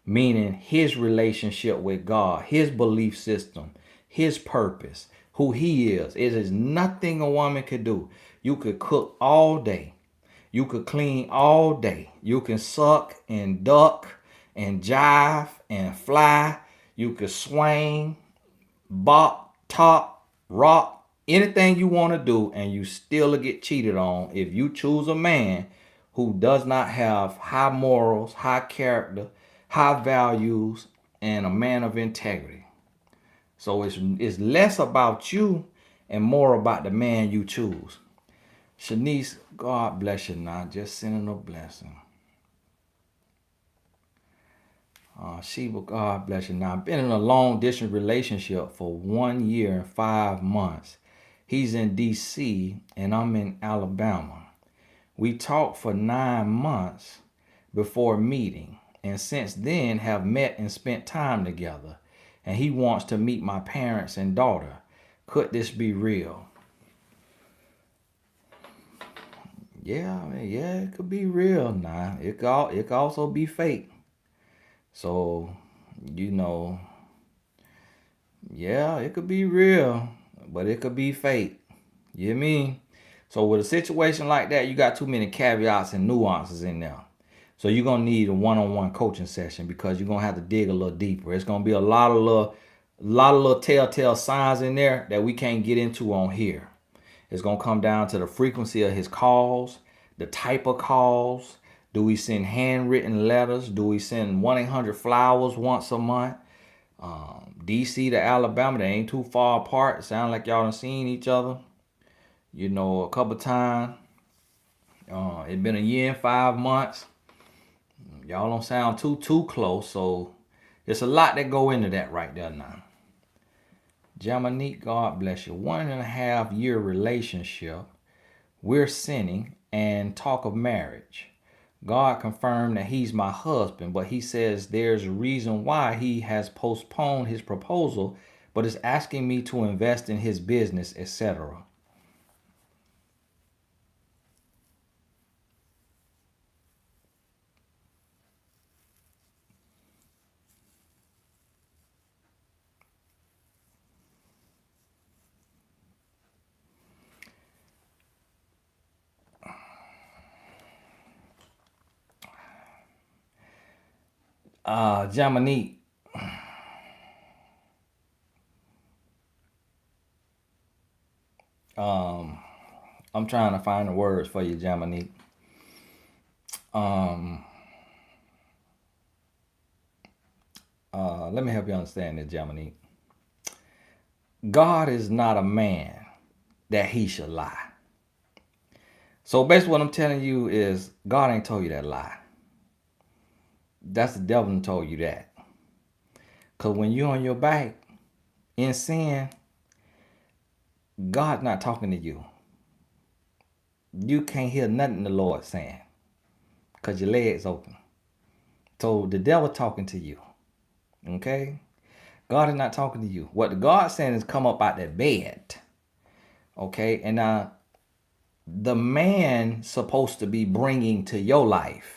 Meaning his relationship with God, his belief system, his purpose, who he is. It is nothing a woman could do. You could cook all day. You could clean all day. You can suck and duck and jive and fly. You could swing, bop, top, rock, anything you want to do, and you still get cheated on if you choose a man who does not have high morals, high character, high values, and a man of integrity. So it's less about you and more about the man you choose. Shanice, God bless you now. Just sending a blessing. Sheba, God bless you now. I've been in a long distance relationship for 1 year and 5 months. He's in DC and I'm in Alabama. We talked for 9 months before meeting, and since then have met and spent time together. And he wants to meet my parents and daughter. Could this be real? Yeah, it could be real now. It could also be fake. So, yeah, it could be real, but it could be fake. You hear me? So with a situation like that, you got too many caveats and nuances in there. So you're gonna need a one-on-one coaching session because you're gonna have to dig a little deeper. It's gonna be a lot of little telltale signs in there that we can't get into on here. It's gonna come down to the frequency of his calls, the type of calls. Do we send handwritten letters? Do we send 1-800-Flowers once a month? DC to Alabama, they ain't too far apart. It sounds like y'all done seen each other, a couple times. It's been 1 year and 5 months. Y'all don't sound too close, so it's a lot that go into that right there now. Jamanique, God bless you. 1.5 year relationship. We're sinning and talk of marriage. God confirmed that he's my husband, but he says there's a reason why he has postponed his proposal, but is asking me to invest in his business, etc. Jamanique, I'm trying to find the words for you, Jamanique. Let me help you understand this, Jamanique. God is not a man that he should lie. So basically what I'm telling you is God ain't told you that lie. That's the devil that told you that. Because when you're on your back in sin, God's not talking to you. You can't hear nothing the Lord's saying because your legs open. So the devil talking to you. Okay? God is not talking to you. What God's saying is come up out that bed. Okay? And now the man supposed to be bringing to your life.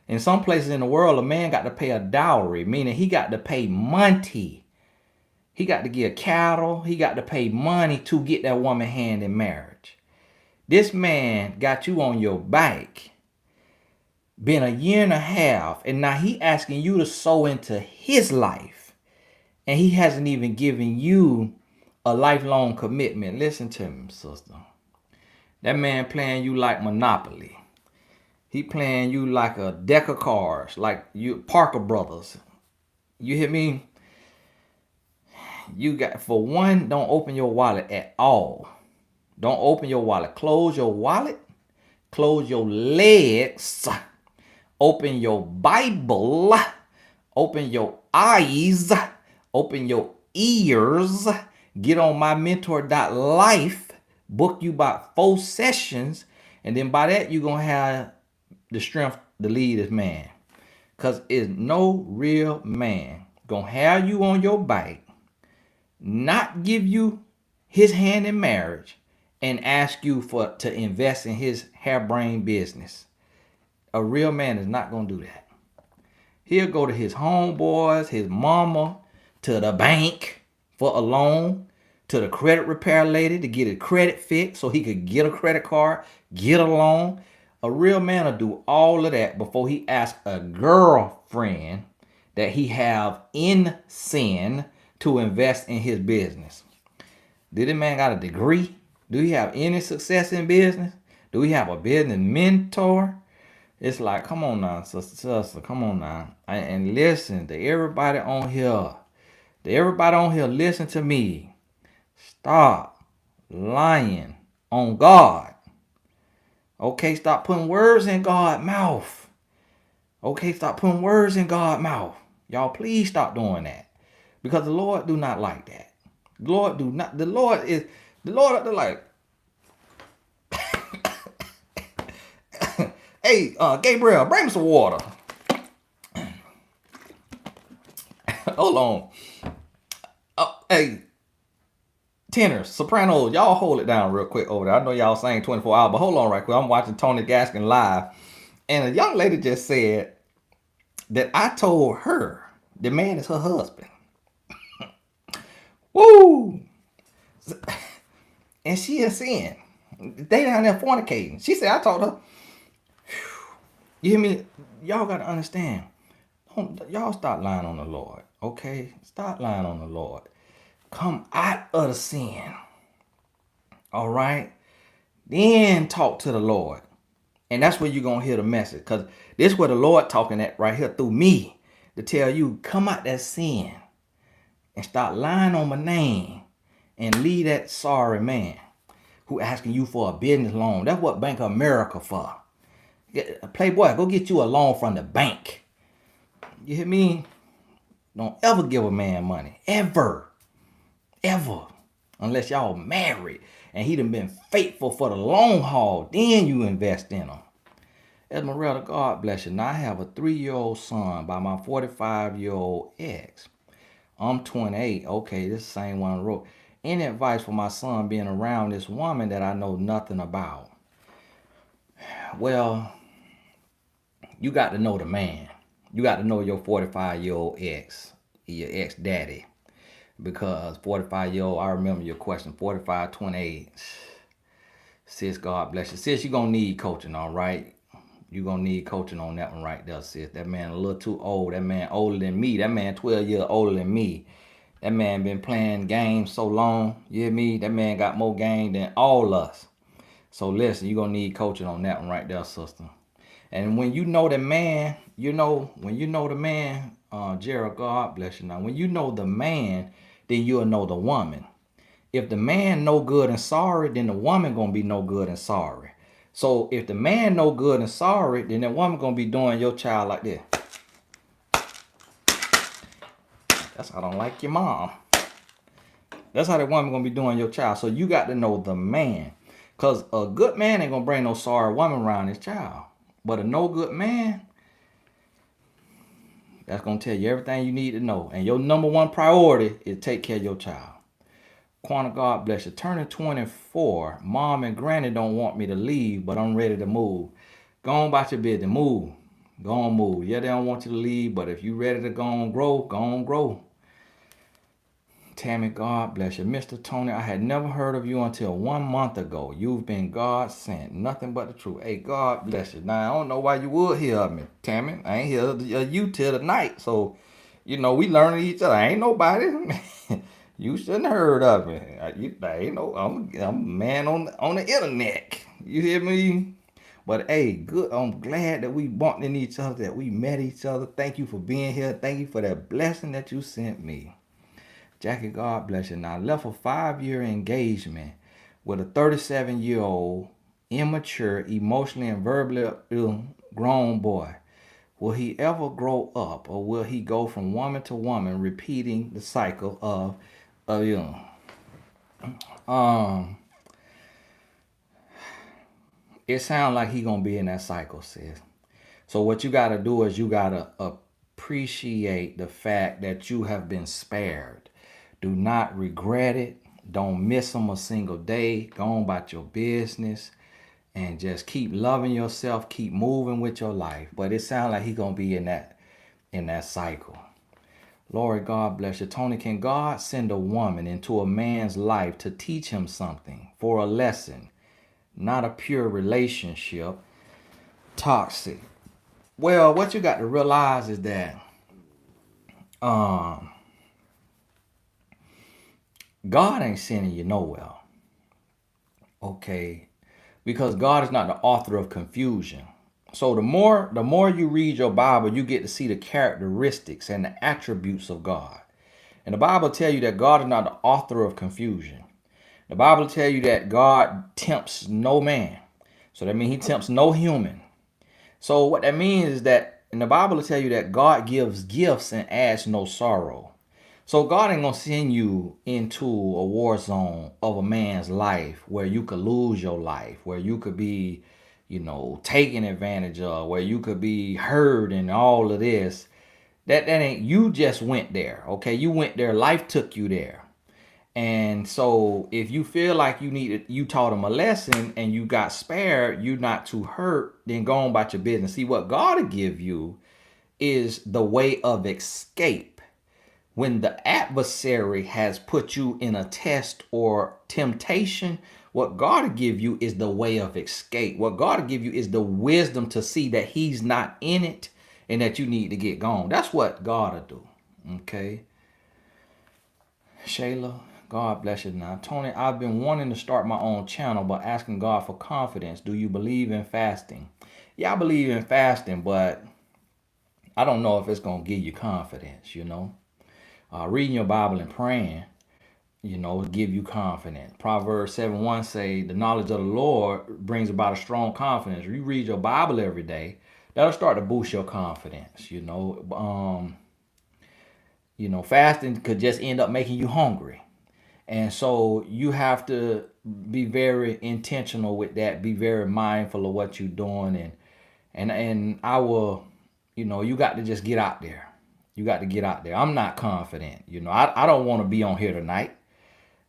In some places in the world, a man got to pay a dowry, meaning he got to pay money. He got to give cattle. He got to pay money to get that woman hand in marriage. This man got you on your back, been 1.5 years, and now he asking you to sow into his life. And he hasn't even given you a lifelong commitment. Listen to me, sister. That man playing you like Monopoly. He playing you like a deck of cards, like you Parker Brothers. You hear me? You got, for one, don't open your wallet at all. Don't open your wallet. Close your wallet. Close your legs. Open your Bible. Open your eyes. Open your ears. Get on my mentor.life. Book you about 4 sessions. And then by that, you're going to have the strength to lead this man. Because it's no real man going to have you on your back, not give you his hand in marriage, and ask you to invest in his harebrained business. A real man is not going to do that. He'll go to his homeboys, his mama, to the bank for a loan, to the credit repair lady to get his credit fixed so he could get a credit card, get a loan. A real man will do all of that before he asks a girlfriend that he have in sin to invest in his business. Did this man got a degree? Do he have any success in business? Do he have a business mentor? It's like, come on now, sister, come on now. And listen to everybody on here. To everybody on here, listen to me. Stop lying on God. Okay, stop putting words in God's mouth. Okay, stop putting words in God's mouth. Y'all, please stop doing that. Because the Lord do not like that. The Lord do not. The Lord is like, hey, Gabriel, bring me some water. Hold on. Hey, tenors, sopranos, y'all hold it down real quick over there. I know y'all sing 24 hours, but hold on right quick. I'm watching Tony Gaskin live. And a young lady just said that I told her the man is her husband. Woo! And she is sin. They down there fornicating. She said, I told her. You hear me? Y'all got to understand. Y'all stop lying on the Lord. Okay? Stop lying on the Lord. Come out of the sin. All right? Then talk to the Lord. And that's where you're going to hear the message. Because this is where the Lord talking at right here through me. To tell you, come out that sin. And stop lying on my name. And leave that sorry man who asking you for a business loan. That's what Bank of America for. Playboy, go get you a loan from the bank. You hear me? Don't ever give a man money. Ever. Ever. Unless y'all married and he done been faithful for the long haul. Then you invest in him. Esmeralda, God bless you. Now I have a 3-year-old son by my 45-year-old ex. I'm 28. Okay, this is the same one I wrote. Any advice for my son being around this woman that I know nothing about? Well, you got to know the man. You got to know your 45-year-old ex, your ex-daddy. Because 45-year-old, I remember your question, 45, 28. Sis, God bless you. Sis, you're going to need coaching, all right? You're going to need coaching on that one right there, sis. That man a little too old. That man older than me. That man 12 years older than me. That man been playing games so long. You hear me? That man got more game than all us. So listen, you're going to need coaching on that one right there, sister. And when you know the man, when you know the man, Gerald, God bless you now. When you know the man, then you'll know the woman. If the man no good and sorry, then the woman going to be no good and sorry. So if the man no good and sorry, then the woman going to be doing your child like this. That's how I don't like your mom. That's how the woman going to be doing your child. So you got to know the man. Because a good man ain't going to bring no sorry woman around his child. But a no good man, that's going to tell you everything you need to know. And your number one priority is take care of your child. Quanta, God bless you. Turning 24, mom and granny don't want me to leave, but I'm ready to move. Go on about your business. Move. Go on, move. Yeah, they don't want you to leave, but if you ready to go on grow. Tammy, God bless you. Mr. Tony, I had never heard of you until 1 month ago. You've been God sent. Nothing but the truth. Hey, God bless you. Now, I don't know why you would hear of me, Tammy. I ain't hear of you till tonight. So, we learning each other. I ain't nobody. You shouldn't have heard of me. I'm a man on the internet. You hear me? But hey, good. I'm glad that we bumped into each other, that we met each other. Thank you for being here. Thank you for that blessing that you sent me. Jackie, God bless you. Now, I left a 5-year engagement with a 37-year-old, immature, emotionally and verbally ill grown boy. Will he ever grow up, or will he go from woman to woman, repeating the cycle of it sounds like he gonna be in that cycle, sis. So what you gotta do is you gotta appreciate the fact that you have been spared. Do not regret it. Don't miss him a single day. Go on about your business and just keep loving yourself. Keep moving with your life. But it sounds like he's gonna be in that cycle. Lord, God bless you. Tony, can God send a woman into a man's life to teach him something, for a lesson, not a pure relationship? Toxic. Well, what you got to realize is that um, God ain't sending you nowhere. Okay, because God is not the author of confusion. So the more you read your Bible, you get to see the characteristics and the attributes of God. And the Bible tell you that God is not the author of confusion. The Bible tell you that God tempts no man. So that means he tempts no human. So what that means is that in the Bible will tell you that God gives gifts and adds no sorrow. So God ain't gonna send you into a war zone of a man's life where you could lose your life, where you could be, taken advantage of, where you could be hurt and all of this. That ain't, you just went there. Okay, you went there, life took you there. And so if you feel like you taught him a lesson and you got spared, you're not too hurt, then go on about your business. See, what God will give you is the way of escape. When the adversary has put you in a test or temptation, what God will give you is the way of escape. What God will give you is the wisdom to see that he's not in it and that you need to get gone. That's what God will do. Okay. Shayla, God bless you now. Tony, I've been wanting to start my own channel, but asking God for confidence. Do you believe in fasting? Yeah, I believe in fasting, but I don't know if it's going to give you confidence. Reading your Bible and praying, give you confidence. Proverbs 7:1 say, the knowledge of the Lord brings about a strong confidence. You read your Bible every day, that'll start to boost your confidence. Fasting could just end up making you hungry. And so you have to be very intentional with that, be very mindful of what you're doing. And I will, you got to just get out there. You got to get out there. I'm not confident. I don't want to be on here tonight.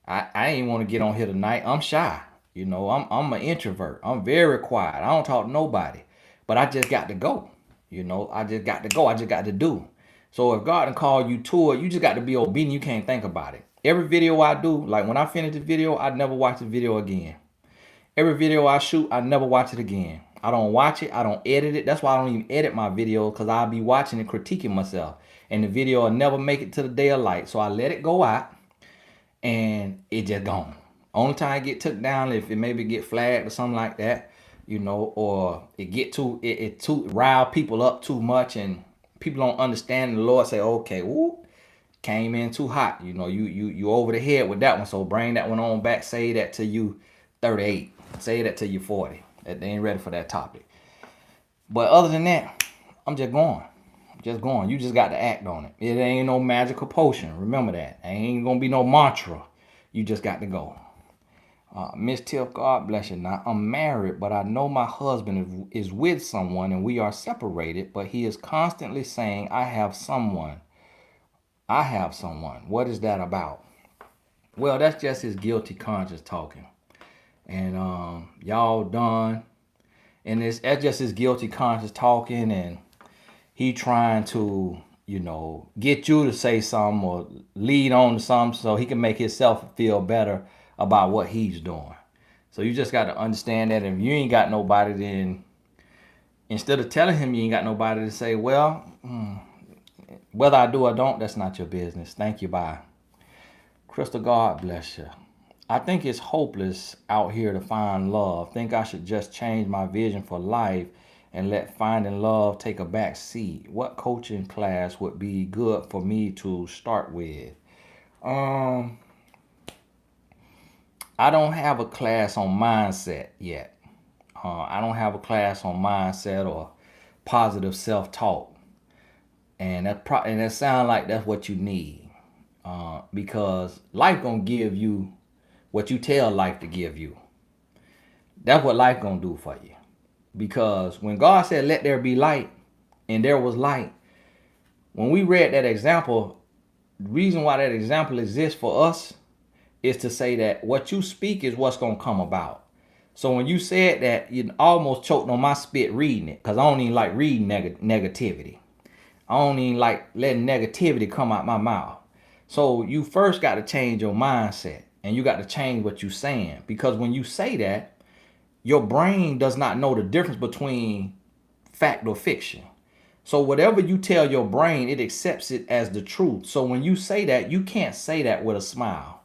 I ain't want to get on here tonight. I'm shy. I'm an introvert. I'm very quiet. I don't talk to nobody. But I just got to go. I just got to go. I just got to do. So if God can call you to it, you just got to be obedient. You can't think about it. Every video I do, like when I finish the video, I never watch the video again. Every video I shoot, I never watch it again. I don't watch it. I don't edit it. That's why I don't even edit my videos, because I'll be watching and critiquing myself. And the video will never make it to the day of light. So I let it go out and it just gone. Only time it get took down if it maybe get flagged or something like that, or it get too rile people up too much and people don't understand. And the Lord say, okay, woo, came in too hot. You over the head with that one. So bring that one on back. Say that to you 38. Say that to you 40. That they ain't ready for that topic. But other than that, I'm just going. Just going. You just got to act on it. It ain't no magical potion. Remember that. It ain't gonna be no mantra. You just got to go. Miss Tiff, God bless you. Now, I'm married, but I know my husband is with someone and we are separated, but he is constantly saying, I have someone. I have someone. What is that about? Well, that's just his guilty conscience talking. And y'all done. And that's just his guilty conscience talking, and he trying to, get you to say something or lead on to something so he can make himself feel better about what he's doing. So you just got to understand that if you ain't got nobody, then instead of telling him you ain't got nobody, to say, well, whether I do or don't, that's not your business. Thank you, bye. Crystal, God bless you. I think it's hopeless out here to find love. Think I should just change my vision for life and let finding love take a back seat. What coaching class would be good for me to start with? I don't have a class on mindset yet. I don't have a class on mindset or positive self-talk. And that sounds like that's what you need. Because life gonna give you what you tell life to give you. That's what life gonna do for you. Because when God said, let there be light, and there was light, when we read that example, the reason why that example exists for us is to say that what you speak is what's gonna come about. So when you said that, you almost choked on my spit reading it, because I don't even like reading negativity. I don't even like letting negativity come out my mouth. So you first got to change your mindset, and you got to change what you're saying. Because when you say that, your brain does not know the difference between fact or fiction. So whatever you tell your brain, it accepts it as the truth. So when you say that, you can't say that with a smile.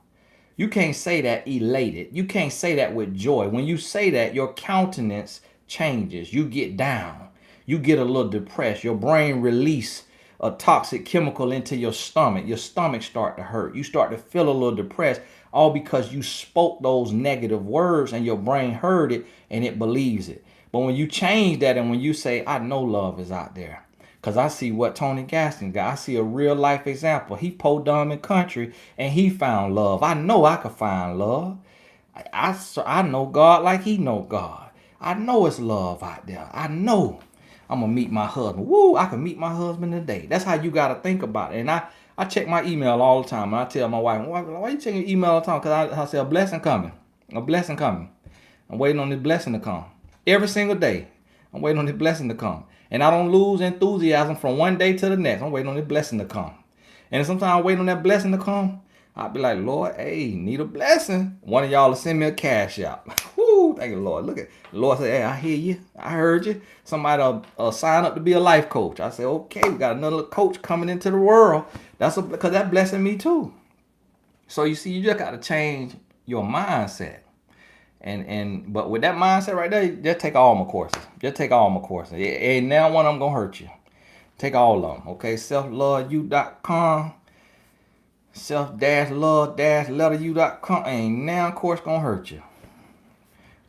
You can't say that elated. You can't say that with joy. When you say that, your countenance changes. You get down. You get a little depressed. Your brain release a toxic chemical into your stomach. Your stomach start to hurt. You start to feel a little depressed, all because you spoke those negative words and your brain heard it and it believes it. But when you change that and when you say, I know love is out there, because I see what Tony Gaston got. I see a real life example. He po dumb in country and he found love. I know I could find love. I know God like he know God. I know it's love out there. I know I'm going to meet my husband. Woo, I can meet my husband today. That's how you got to think about it. And I check my email all the time. And I tell my wife, why you checking your email all the time? Because I say a blessing coming. A blessing coming. I'm waiting on this blessing to come. Every single day. I'm waiting on this blessing to come. And I don't lose enthusiasm from one day to the next. I'm waiting on this blessing to come. And sometimes I wait on that blessing to come. I'll be like, Lord, hey, need a blessing. One of y'all will send me a cash out. Woo, thank you, Lord. Look at the Lord say, hey, I hear you. I heard you. Somebody sign up to be a life coach. I say, okay, we got another coach coming into the world. Because that blessing me too. So you see, you just got to change your mindset. But with that mindset right there, just take all my courses. Just take all my courses. Ain't now one of them gonna hurt you. Take all of them. Okay, selfloveyou.com, self-love-letteryou.com. Ain't now course gonna hurt you.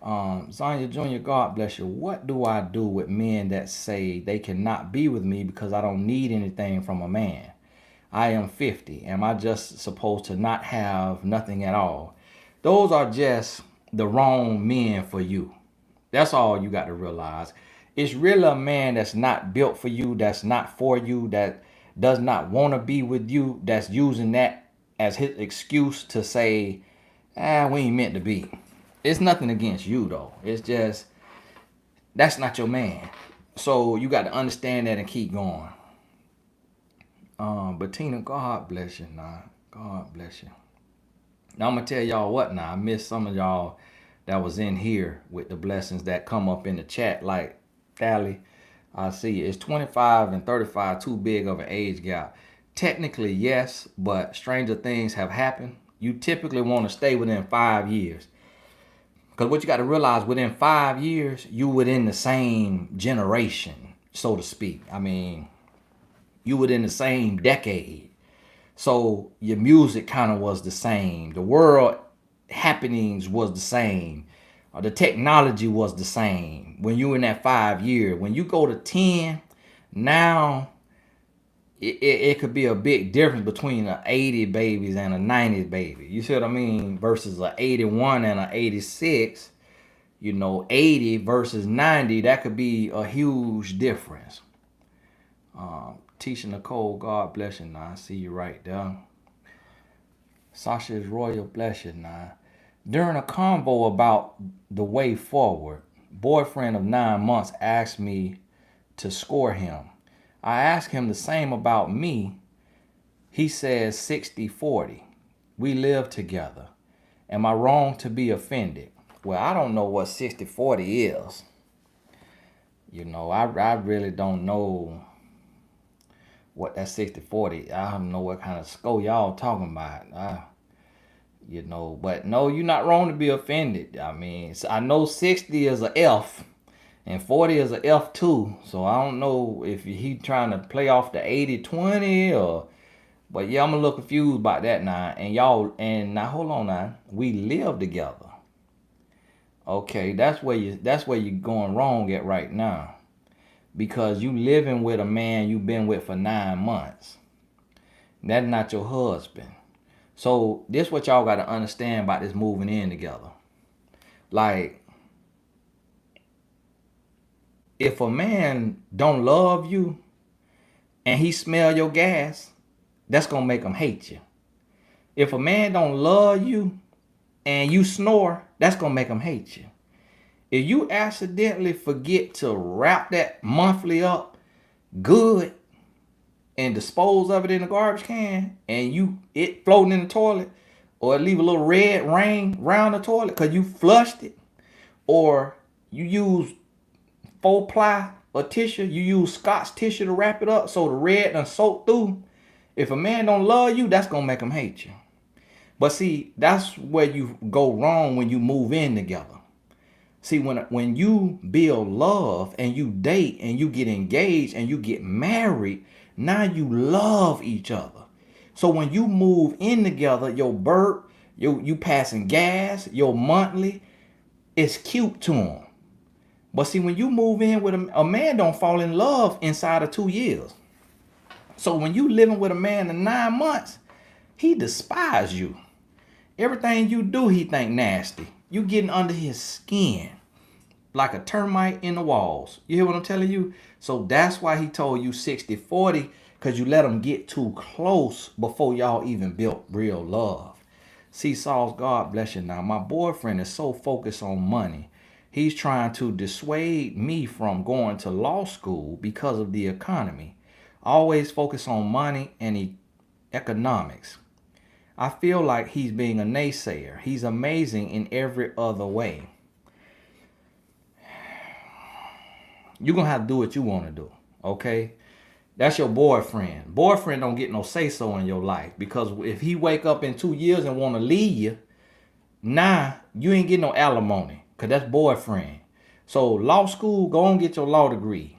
Zanya Jr., God bless you. What do I do with men that say they cannot be with me because I don't need anything from a man? I am 50. Am I just supposed to not have nothing at all? Those are just the wrong men for you. That's all you got to realize. It's really a man that's not built for you, that's not for you, that does not want to be with you, that's using that as his excuse to say, we ain't meant to be. It's nothing against you though. It's just, that's not your man. So you got to understand that and keep going. Bettina, God bless you now. God bless you. Now I'm going to tell y'all what now. I missed some of y'all that was in here with the blessings that come up in the chat. Like, Thally, I see it's 25 and 35 too big of an age gap. Technically, yes, but stranger things have happened. You typically want to stay within 5 years. Because what you got to realize, within 5 years, you within the same generation, so to speak. I mean, you within the same decade. So your music kind of was the same. The world happenings was the same. The technology was the same. When you in that 5 year, when you go to 10, now it could be a big difference between an 80 babies and a 90 baby. You see what I mean? Versus an 81 and an 86. 80 versus 90, that could be a huge difference. Tisha Nicole, God bless you now. I see you right there. Sasha's Royal, bless you now. During a convo about the way forward, boyfriend of 9 months asked me to score him. I asked him the same about me. He says 60-40. We live together. Am I wrong to be offended? Well, I don't know what 60-40 is. I really don't know what that 60-40. I don't know what kind of score y'all talking about. But no, you're not wrong to be offended. I mean, I know 60 is a F and 40 is a F2. So I don't know if he trying to play off the 80-20 or, but yeah, I'm a little confused about that now. And now hold on now. We live together. Okay, that's where you're going wrong at right now. Because you living with a man you've been with for 9 months. That's not your husband. So this what y'all got to understand about this moving in together. Like, if a man don't love you and he smell your gas, that's going to make him hate you. If a man don't love you and you snore, that's going to make him hate you. If you accidentally forget to wrap that monthly up good and dispose of it in the garbage can and it floating in the toilet, or leave a little red ring around the toilet because you flushed it, or you use 4-ply a tissue, you use Scotch tissue to wrap it up so the red done soak through. If a man don't love you, that's gonna make him hate you. But see, that's where you go wrong when you move in together. See, when you build love and you date and you get engaged and you get married, now you love each other. So when you move in together, your burp, you passing gas, your monthly, it's cute to him. But see, when you move in with a man don't fall in love inside of 2 years. So when you living with a man in 9 months, he despise you. Everything you do, he think nasty. You getting under his skin like a termite in the walls. You hear what I'm telling you? So that's why he told you 60-40, because you let him get too close before y'all even built real love. See, Saul's, God bless you now. My boyfriend is so focused on money. He's trying to dissuade me from going to law school because of the economy. Always focus on money and economics. I feel like he's being a naysayer. He's amazing in every other way. You're going to have to do what you want to do, okay? That's your boyfriend. Boyfriend don't get no say-so in your life, because if he wake up in 2 years and want to leave you, nah, you ain't getting no alimony, because that's boyfriend. So law school, go and get your law degree.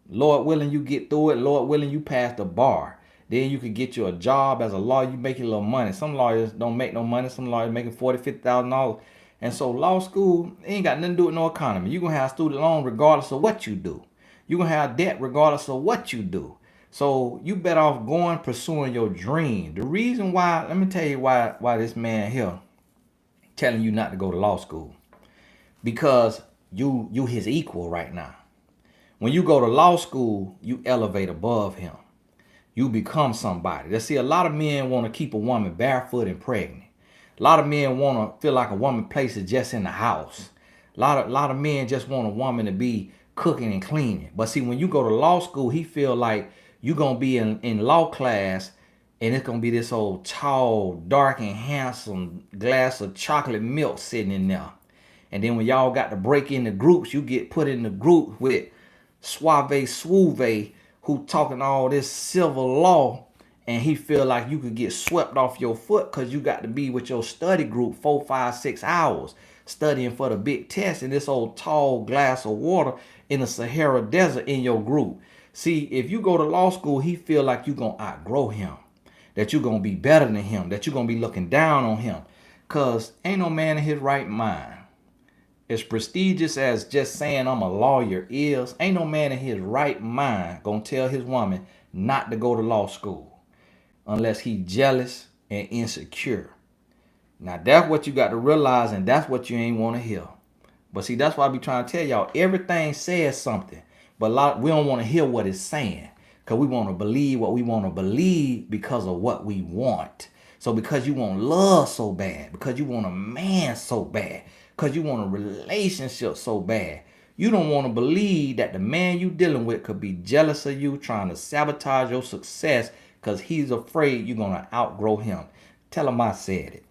Lord willing, you get through it. Lord willing, you pass the bar. Then you could get you a job as a lawyer. You make a little money. Some lawyers don't make no money. Some lawyers making $40,000, $50,000. And so law school ain't got nothing to do with no economy. You're going to have student loan regardless of what you do. You're going to have debt regardless of what you do. So you better off going pursuing your dream. The reason why, let me tell you why this man here telling you not to go to law school. Because you his equal right now. When you go to law school, you elevate above him. You become somebody. Let's see, a lot of men want to keep a woman barefoot and pregnant. A lot of men want to feel like a woman place is just in the house. A lot of men just want a woman to be cooking and cleaning. But see, when you go to law school, he feel like you're going to be in law class, and it's going to be this old tall, dark, and handsome glass of chocolate milk sitting in there. And then when y'all got to break into groups, you get put in the group with suave suave who talking all this civil law, and he feel like you could get swept off your foot because you got to be with your study group 4, 5, 6 hours studying for the big test in this old tall glass of water in the Sahara Desert in your group. See, if you go to law school, he feel like you're going to outgrow him, that you're going to be better than him, that you're going to be looking down on him, because ain't no man in his right mind, as prestigious as just saying I'm a lawyer is, ain't no man in his right mind gonna tell his woman not to go to law school unless he jealous and insecure. Now that's what you got to realize, and that's what you ain't want to hear. But see, that's why I be trying to tell y'all, everything says something, but we don't want to hear what it's saying, because we want to believe what we want to believe because of what we want. So because you want love so bad, because you want a man so bad, because you want a relationship so bad, you don't want to believe that the man you dealing with could be jealous of you, trying to sabotage your success because he's afraid you're going to outgrow him. Tell him I said it.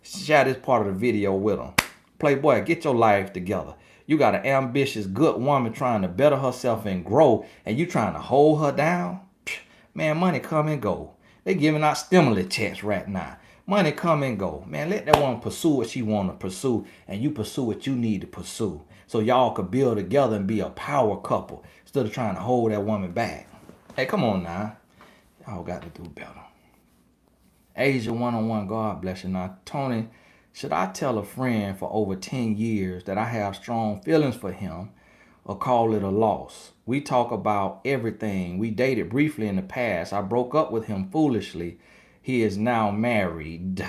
Share this part of the video with him. Playboy, get your life together. You got an ambitious, good woman trying to better herself and grow, and you trying to hold her down? Man, money come and go. They giving out stimulus checks right now. Money come and go. Man, let that woman pursue what she want to pursue, and you pursue what you need to pursue, so y'all could build together and be a power couple instead of trying to hold that woman back. Hey, come on now. Y'all got to do better. Asia 101, God bless you. Now, Tony, should I tell a friend for over 10 years that I have strong feelings for him, or call it a loss? We talk about everything. We dated briefly in the past. I broke up with him foolishly. He is now married.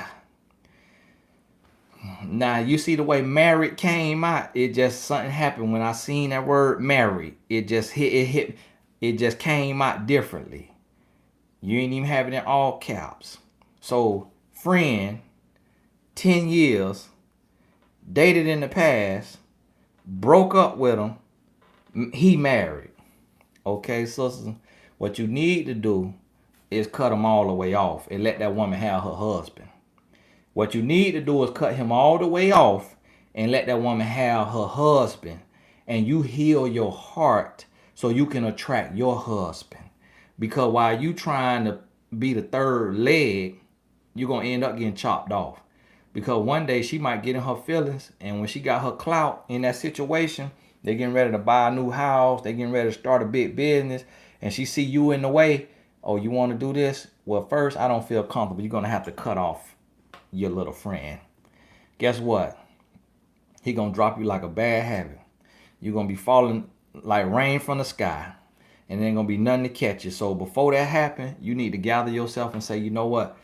Now, you see the way married came out? It just, something happened when I seen that word married. It just came out differently. You ain't even have it in all caps. So, friend, 10 years, dated in the past, broke up with him, he married. Okay, sisters, what you need to do is cut him all the way off and let that woman have her husband. What you need to do is cut him all the way off and let that woman have her husband, and you heal your heart so you can attract your husband. Because while you trying to be the third leg, you're gonna end up getting chopped off. Because one day she might get in her feelings, and when she got her clout in that situation, they getting ready to buy a new house, they getting ready to start a big business, and she see you in the way. Oh, you want to do this? Well, first, I don't feel comfortable. You're gonna have to cut off your little friend. Guess what? He gonna drop you like a bad habit. You're gonna be falling like rain from the sky, and there ain't gonna be nothing to catch you. So before that happen, you need to gather yourself and say, you know what?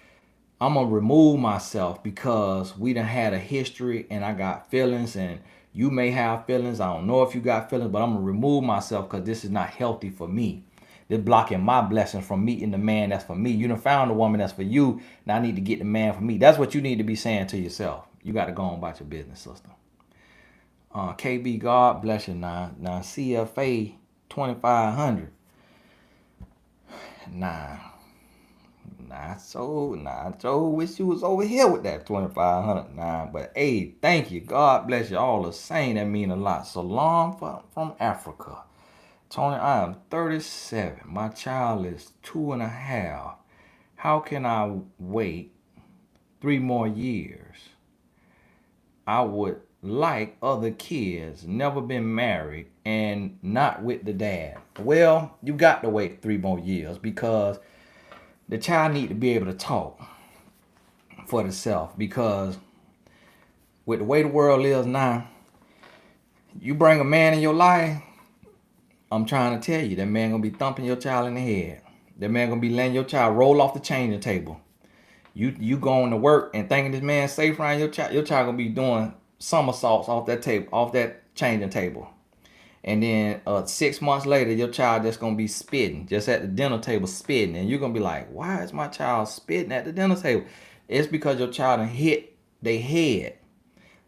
I'm gonna remove myself because we done had a history and I got feelings, and you may have feelings. I don't know if you got feelings, but I'm gonna remove myself because this is not healthy for me. This blocking my blessings from meeting the man that's for me. You done found the woman that's for you. Now I need to get the man for me. That's what you need to be saying to yourself. You got to go on about your business, sister. KB, God bless you. Now CFA 2500. So wish you was over here with that 2500. But hey, thank you. God bless you. All the same, that mean a lot. Salam from Africa. Tony, I am 37. My child is 2.5. How can I wait 3 more years? I would like other kids, never been married, and not with the dad. Well, you got to wait 3 more years because the child need to be able to talk for itself. Because with the way the world is now, you bring a man in your life, I'm trying to tell you, that man gonna be thumping your child in the head. That man gonna be letting your child roll off the changing table. You going to work and thinking this man safe around your child. Your child gonna be doing somersaults off that table, off that changing table. And then 6 months later, your child just gonna be spitting, just at the dinner table spitting, and you're gonna be like, "Why is my child spitting at the dinner table?" It's because your child done hit their head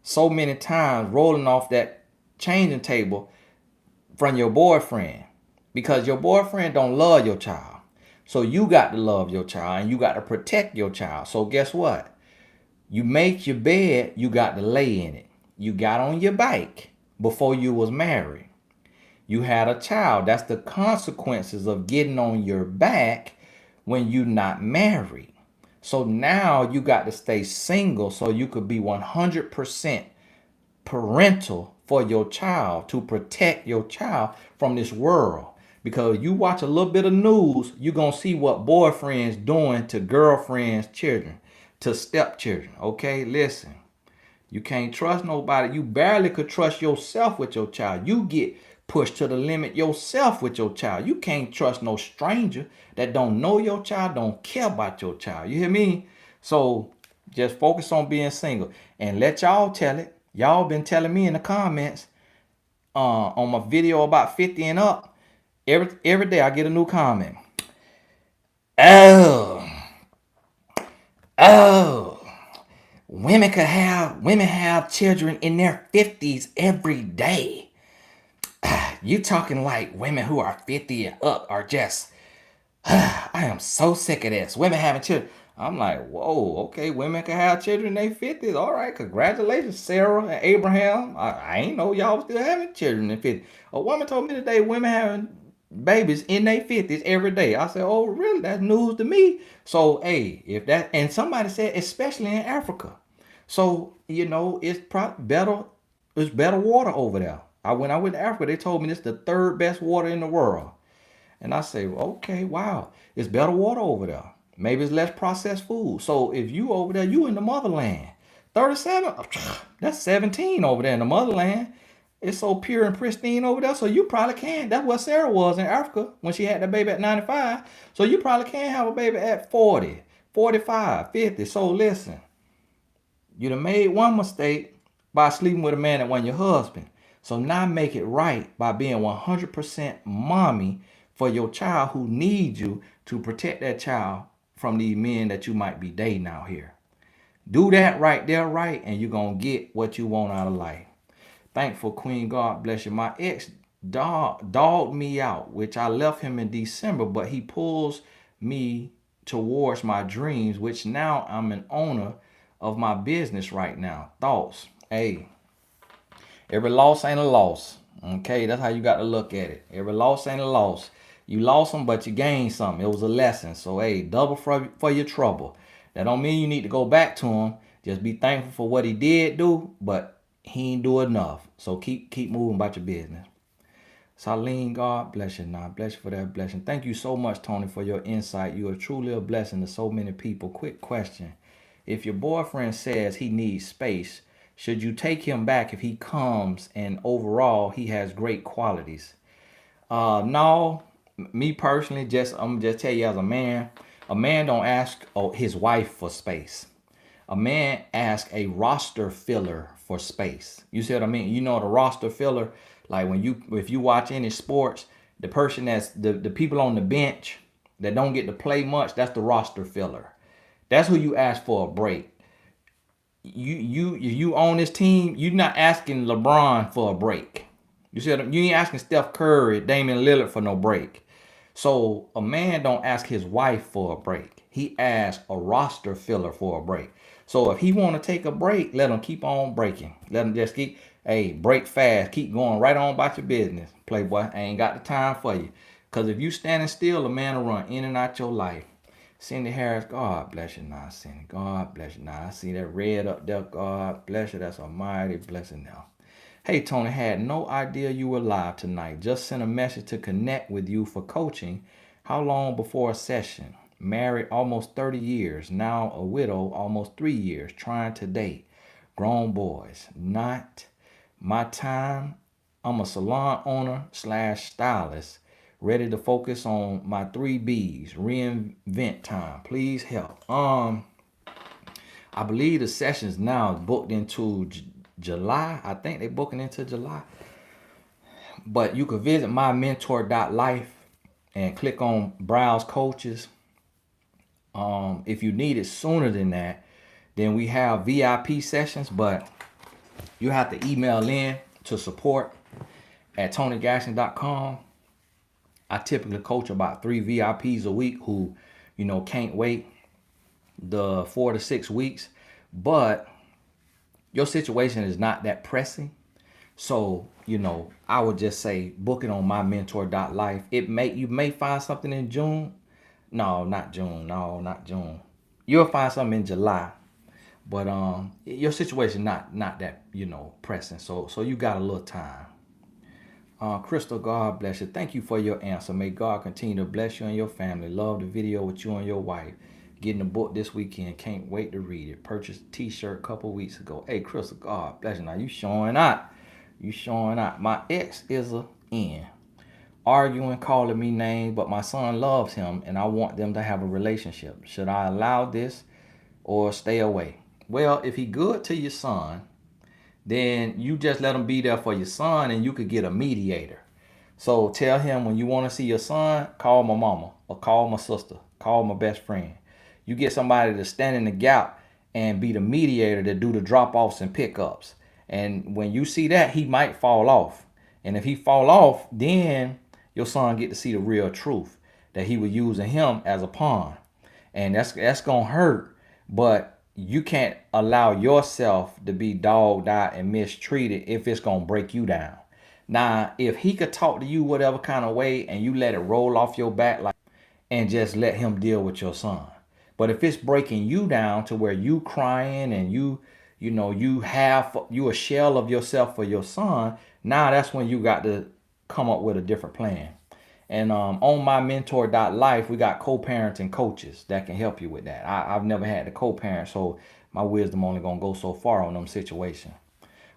so many times rolling off that changing table from your boyfriend, because your boyfriend don't love your child. So you got to love your child and you got to protect your child. So guess what? You make your bed, you got to lay in it. You got on your bike before you was married. You had a child. That's the consequences of getting on your back when you not married. So now you got to stay single so you could be 100% parental for your child, to protect your child from this world. Because you watch a little bit of news, you're going to see what boyfriends doing to girlfriends' children, to stepchildren. Okay, listen. You can't trust nobody. You barely could trust yourself with your child. You get pushed to the limit yourself with your child. You can't trust no stranger that don't know your child, don't care about your child. You hear me? So just focus on being single and let y'all tell it. Y'all been telling me in the comments on my video about 50 and up. Every day I get a new comment. Oh, women have children in their 50s every day. You talking like women who are 50 and up are just, I am so sick of this. Women having children. I'm like, whoa, okay, women can have children in their 50s. All right, congratulations, Sarah and Abraham. I ain't know y'all still having children in 50s. A woman told me today women having babies in their 50s every day. I said, oh, really? That's news to me. So, hey, if that, and somebody said, especially in Africa. So, it's probably better, it's better water over there. When I went to Africa, they told me this is the third best water in the world. And I say, well, okay, wow, it's better water over there. Maybe it's less processed food. So if you over there, you in the motherland. 37, that's 17 over there in the motherland. It's so pure and pristine over there. So you probably can. That's what Sarah was in Africa when she had that baby at 95. So you probably can have a baby at 40, 45, 50. So listen, you done made one mistake by sleeping with a man that wasn't your husband. So now make it right by being 100% mommy for your child who needs you to protect that child from these men that you might be dating out here. Do that right there, right, and you're going to get what you want out of life. Thankful Queen, God bless you. My ex dogged me out, which I left him in December, but he pulls me towards my dreams, which now I'm an owner of my business right now. Thoughts? Hey, every loss ain't a loss. Okay, that's how you got to look at it. Every loss ain't a loss. You lost them, but you gained something. It was a lesson. So, hey, double for your trouble. That don't mean you need to go back to him. Just be thankful for what he did do, but he ain't do enough. So keep moving about your business. Saline, God bless you now. Bless you for that blessing. Thank you so much, Tony, for your insight. You are truly a blessing to so many people. Quick question. If your boyfriend says he needs space, should you take him back if he comes and overall he has great qualities? No, me personally, I'm just tell you as a man don't ask his wife for space. A man asks a roster filler for space. You see what I mean? You know the roster filler, like if you watch any sports, the person that's the people on the bench that don't get to play much, that's the roster filler. That's who you ask for a break. You on this team, you're not asking LeBron for a break. You see, you ain't asking Steph Curry, Damian Lillard for no break. So a man don't ask his wife for a break. He asks a roster filler for a break. So if he want to take a break, let him keep on breaking. Let him just break fast. Keep going right on about your business. Playboy, I ain't got the time for you. Because if you standing still, a man will run in and out your life. Cindy Harris, God bless you now, Cindy. God bless you now. I see that red up there. God bless you. That's a mighty blessing now. Hey, Tony, had no idea you were live tonight. Just sent a message to connect with you for coaching. How long before a session? Married almost 30 years. Now a widow almost 3 years. Trying to date. Grown boys. Not my time. I'm a salon owner / stylist. Ready to focus on my 3 B's. Reinvent time. Please help. I believe the sessions now booked into July. I think they're booking into July. But you could visit mymentor.life and click on browse coaches. If you need it sooner than that, then we have VIP sessions, but you have to email in to support@tonygaston.com. I typically coach about 3 VIPs a week who, can't wait the 4 to 6 weeks, but your situation is not that pressing. So, I would just say book it on mymentor.life. You may find something in June. No, not June. No, not June. You'll find something in July. But your situation not that, pressing. So you got a little time. Crystal, God bless you. Thank you for your answer. May God continue to bless you and your family. Love the video with you and your wife. Getting the book this weekend. Can't wait to read it. Purchased a t-shirt a couple weeks ago. Hey, Crystal, God bless you. Now you showing out. You showing out. My ex is a in. Arguing, calling me names, but my son loves him and I want them to have a relationship. Should I allow this or stay away? Well, if he good to your son, then you just let him be there for your son and you could get a mediator. So tell him when you want to see your son, call my mama or call my sister, call my best friend. You get somebody to stand in the gap and be the mediator to do the drop-offs and pickups. And when you see that, he might fall off. And if he fall off, then your son get to see the real truth that he was using him as a pawn. And that's going to hurt. But you can't allow yourself to be dogged out and mistreated if it's going to break you down. Now, if he could talk to you whatever kind of way and you let it roll off your back and just let him deal with your son. But if it's breaking you down to where you crying and you a shell of yourself for your son, now that's when you got to come up with a different plan. And on mymentor.life, we got co-parenting coaches that can help you with that. I've never had to co-parent, so my wisdom only gonna go so far on them situations.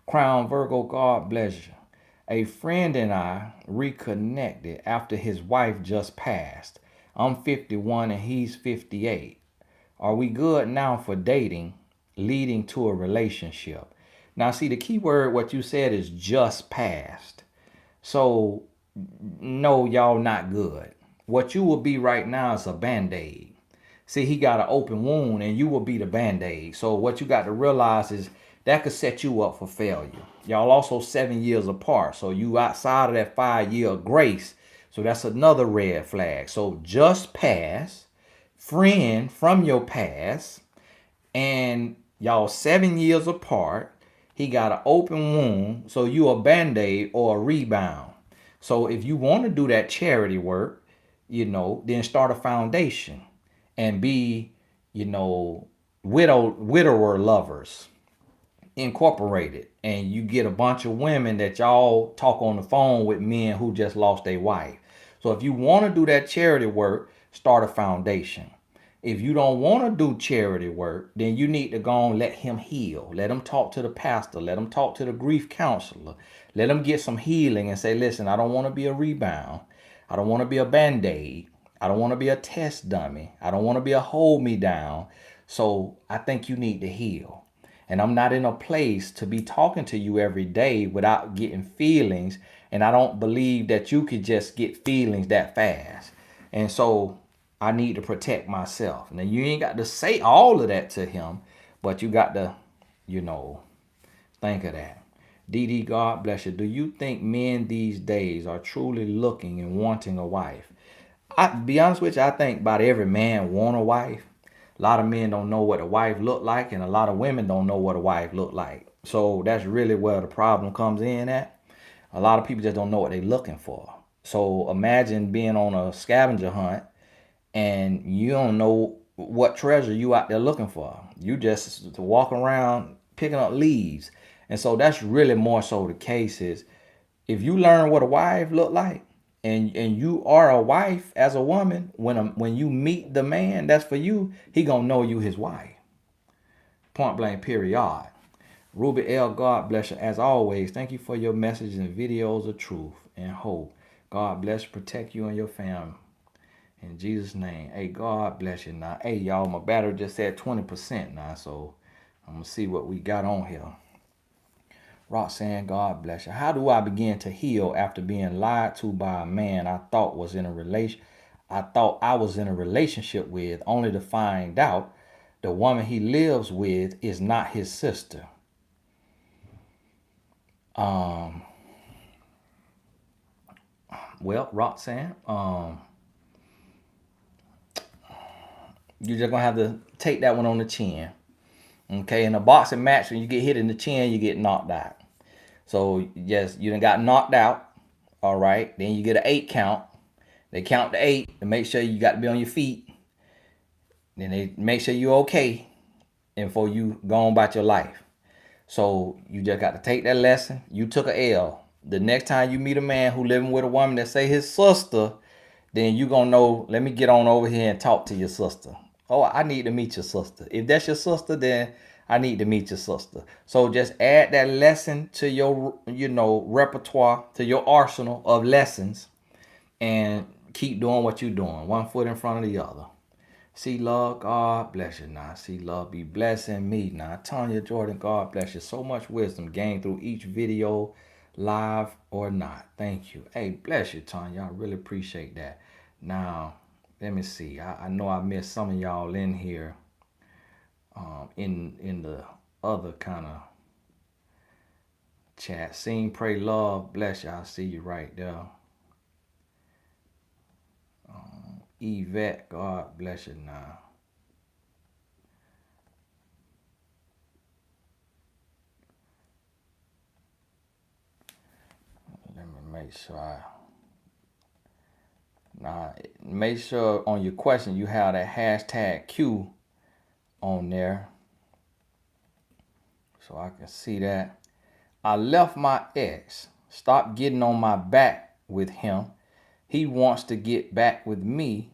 Crown Virgo, God bless you. A friend and I reconnected after his wife just passed. I'm 51 and he's 58. Are we good now for dating, leading to a relationship? Now, see, the key word, what you said is just passed. So, no, y'all not good. What you will be right now is a Band-Aid. See, he got an open wound and you will be the Band-Aid. So what you got to realize is that could set you up for failure. Y'all also 7 years apart. So you outside of that 5-year grace. So that's another red flag. So just pass, friend from your past, and y'all 7 years apart. He got an open wound, so you a band-aid or a rebound. So if you want to do that charity work, then start a foundation and be, widower lovers incorporated, and you get a bunch of women that y'all talk on the phone with men who just lost their wife. So if you want to do that charity work, start a foundation. If you don't want to do charity work, then you need to go and let him heal. Let him talk to the pastor. Let him talk to the grief counselor. Let him get some healing and say, listen, I don't want to be a rebound. I don't want to be a band-aid. I don't want to be a test dummy. I don't want to be a hold me down. So I think you need to heal. And I'm not in a place to be talking to you every day without getting feelings. And I don't believe that you could just get feelings that fast. And so I need to protect myself. Now, you ain't got to say all of that to him, but you got to, think of that. DD, God bless you. Do you think men these days are truly looking and wanting a wife? I be honest with you, I think about every man want a wife. A lot of men don't know what a wife look like, and a lot of women don't know what a wife look like. So that's really where the problem comes in at. A lot of people just don't know what they're looking for. So imagine being on a scavenger hunt and you don't know what treasure you out there looking for. You just walk around picking up leaves. And so that's really more so the case is if you learn what a wife look like, and you are a wife as a woman, when you meet the man that's for you, he gonna know you his wife. Point blank, period. Ruby L, God bless you. As always, thank you for your messages and videos of truth and hope. God bless, protect you and your family. In Jesus' name. Hey, God bless you now. Hey, y'all, my battery just said 20% now, so I'm going to see what we got on here. Roxanne, God bless you. How do I begin to heal after being lied to by a man I thought I was in a relationship with, only to find out the woman he lives with is not his sister? Well, Roxanne, you're just gonna have to take that one on the chin. Okay, in a boxing match, when you get hit in the chin, you get knocked out. So yes, you done got knocked out. All right, then you get an 8 count. They count to 8 to make sure you got to be on your feet. Then they make sure you're okay, and before you go on about your life. So you just got to take that lesson. You took a L. The next time you meet a man who living with a woman that say his sister, then you gonna know, let me get on over here and talk to your sister. Oh, I need to meet your sister. If that's your sister, then I need to meet your sister. So just add that lesson to your, repertoire, to your arsenal of lessons, and keep doing what you're doing. One foot in front of the other. See love, God bless you now. See love be blessing me now. Tanya Jordan, God bless you. So much wisdom gained through each video, live or not. Thank you. Hey, bless you, Tanya. I really appreciate that. Now, let me see. I know I missed some of y'all in here in the other kind of chat. Sing, pray, love, bless you. I see you right there. Yvette, God bless you now. Let me make sure make sure on your question you have that hashtag Q on there so I can see that. I left my ex, stopped getting on my back with him. He wants to get back with me.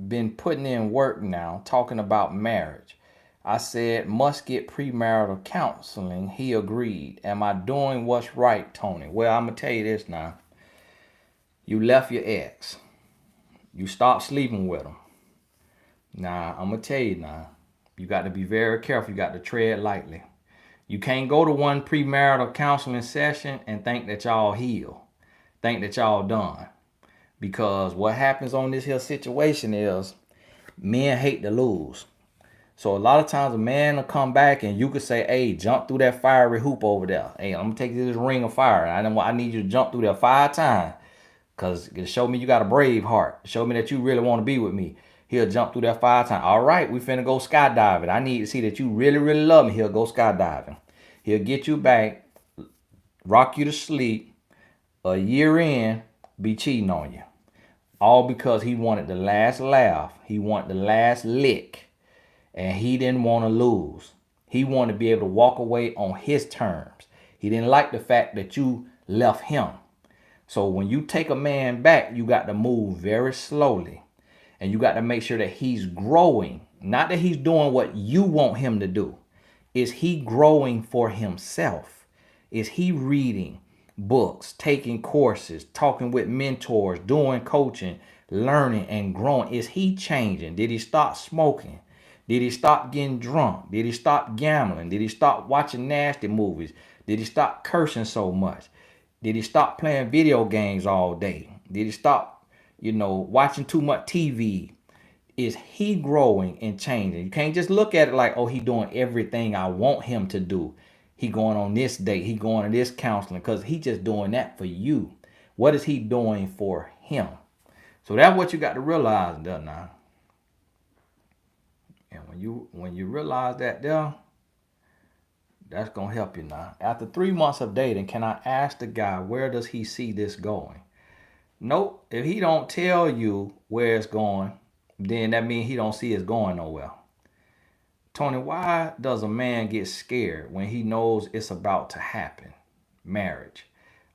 Been putting in work now, talking about marriage. I said, must get premarital counseling. He agreed. Am I doing what's right, Tony? Well, I'm going to tell you this now. You left your ex. You stopped sleeping with him. Now, I'm going to tell you now. You got to be very careful. You got to tread lightly. You can't go to one premarital counseling session and think that y'all healed. Think that y'all done. Because what happens on this here situation is men hate to lose. So a lot of times a man will come back and you could say, hey, jump through that fiery hoop over there. Hey, I'm going to take you to this ring of fire. I need you to jump through there 5 times. Because it show me you got a brave heart. Show me that you really want to be with me. He'll jump through that 5 times. All right, we finna go skydiving. I need to see that you really, really love me. He'll go skydiving. He'll get you back, rock you to sleep, a year in, be cheating on you. All because he wanted the last laugh. He wanted the last lick. And he didn't want to lose. He wanted to be able to walk away on his terms. He didn't like the fact that you left him. So when you take a man back, you got to move very slowly. And you got to make sure that he's growing. Not that he's doing what you want him to do. Is he growing for himself? Is he reading books, taking courses, talking with mentors, doing coaching, learning and growing? Is he changing? Did he stop smoking? Did he stop getting drunk? Did he stop gambling? Did he stop watching nasty movies? Did he stop cursing so much? Did he stop playing video games all day? Did he stop, watching too much TV? Is he growing and changing? You can't just look at it like, oh, he doing everything I want him to do. He going on this date. He going to this counseling because he just doing that for you. What is he doing for him? So that's what you got to realize there now. And when you realize that there, that's gonna help you now. After 3 months of dating, can I ask the guy, where does he see this going? Nope. If he don't tell you where it's going, then that means he don't see it's going nowhere. Tony, why does a man get scared when he knows it's about to happen? Marriage.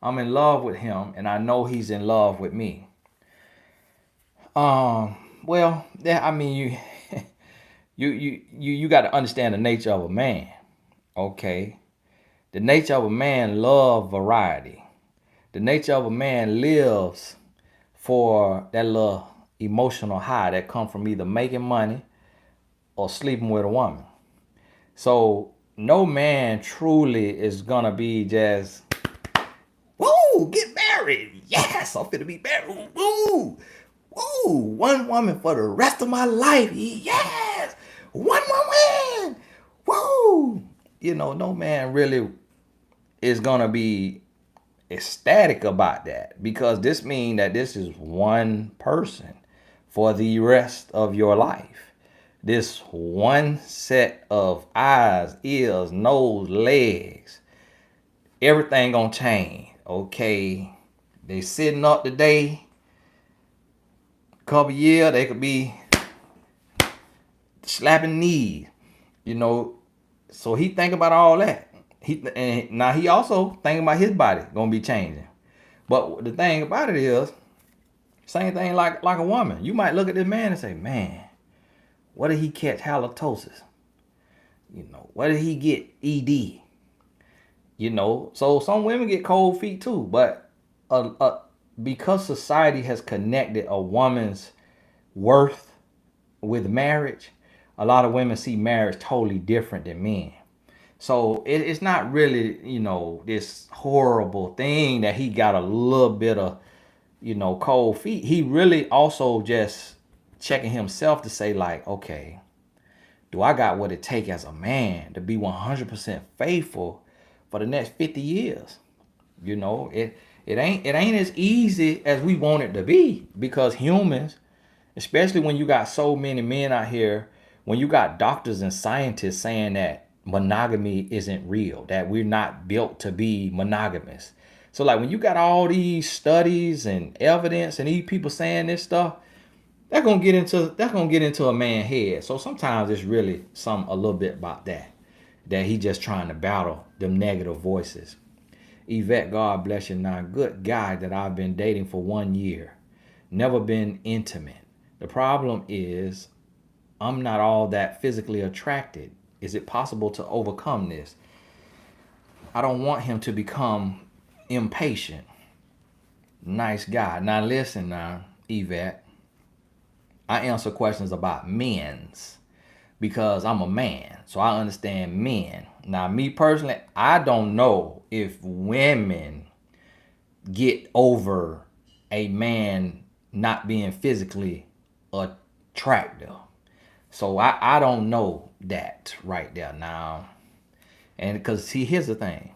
I'm in love with him and I know he's in love with me. Well, I mean, you got to understand the nature of a man. Okay. The nature of a man loves variety. The nature of a man lives for that little emotional high that comes from either making money or sleeping with a woman. So no man truly is gonna be just, woo, get married. Yes, I'm finna be married. Woo, woo, one woman for the rest of my life. Yes, one woman. Woo. No man really is gonna be ecstatic about that, because this means that this is one person for the rest of your life. This one set of eyes, ears, nose, legs, everything gonna change. Okay, they sitting up today, couple years they could be slapping knees, So he think about all that. Now he also thinking about his body gonna be changing. But the thing about it is, same thing like a woman. You might look at this man and say, man, what did he catch halitosis? What did he get ED? So some women get cold feet too. But because society has connected a woman's worth with marriage, a lot of women see marriage totally different than men. So it's not really, this horrible thing that he got a little bit of, cold feet. He really also just checking himself to say like, okay, do I got what it take as a man to be 100% faithful for the next 50 years? It ain't as easy as we want it to be, because humans, especially when you got so many men out here, when you got doctors and scientists saying that monogamy isn't real, that we're not built to be monogamous. So like when you got all these studies and evidence and these people saying this stuff, that's gonna get into a man's head. So sometimes it's really a little bit about that he just trying to battle them negative voices. Yvette, God bless you. Now, good guy that I've been dating for 1 year, never been intimate. The problem is I'm not all that physically attracted. Is it possible to overcome this? I don't want him to become impatient. Nice guy. Now listen now, Yvette. I answer questions about men's because I'm a man. So I understand men. Now me personally, I don't know if women get over a man not being physically attractive. So I don't know that right there now. And because see, here's the thing.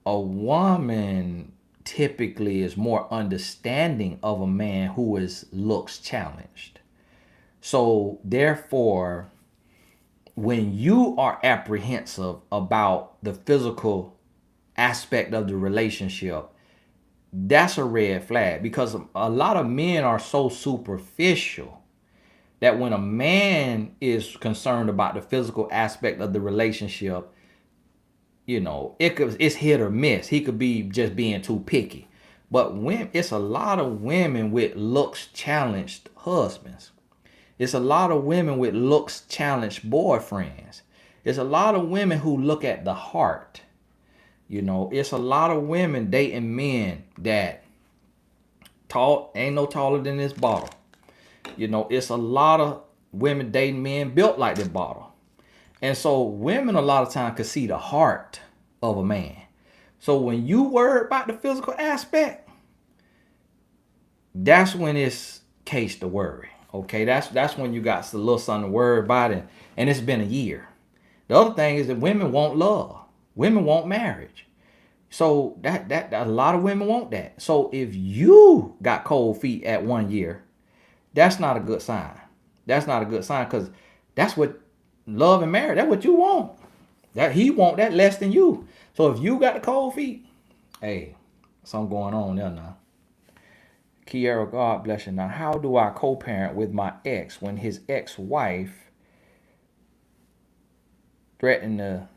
A woman typically is more understanding of a man who looks challenged. So therefore, when you are apprehensive about the physical aspect of the relationship, that's a red flag, because a lot of men are so superficial that when a man is concerned about the physical aspect of the relationship, it's hit or miss. He could be just being too picky. But when it's a lot of women with looks challenged husbands. It's a lot of women with looks challenged boyfriends. It's a lot of women who look at the heart. It's a lot of women dating men that tall ain't no taller than this bottle. It's a lot of women dating men built like this bottle. And so women a lot of times can see the heart of a man. So when you worry about the physical aspect, that's when it's case to worry. Okay, that's when you got a little something to worry about it, and it's been a year. The other thing is that women want love. Women want marriage. So that a lot of women want that. So if you got cold feet at 1 year, that's not a good sign. That's not a good sign, because that's what love and marriage, that's what you want. That he want that less than you. So if you got the cold feet, hey, something going on there now. Kiara, God bless you. Now, how do I co-parent with my ex when his ex-wife threatened to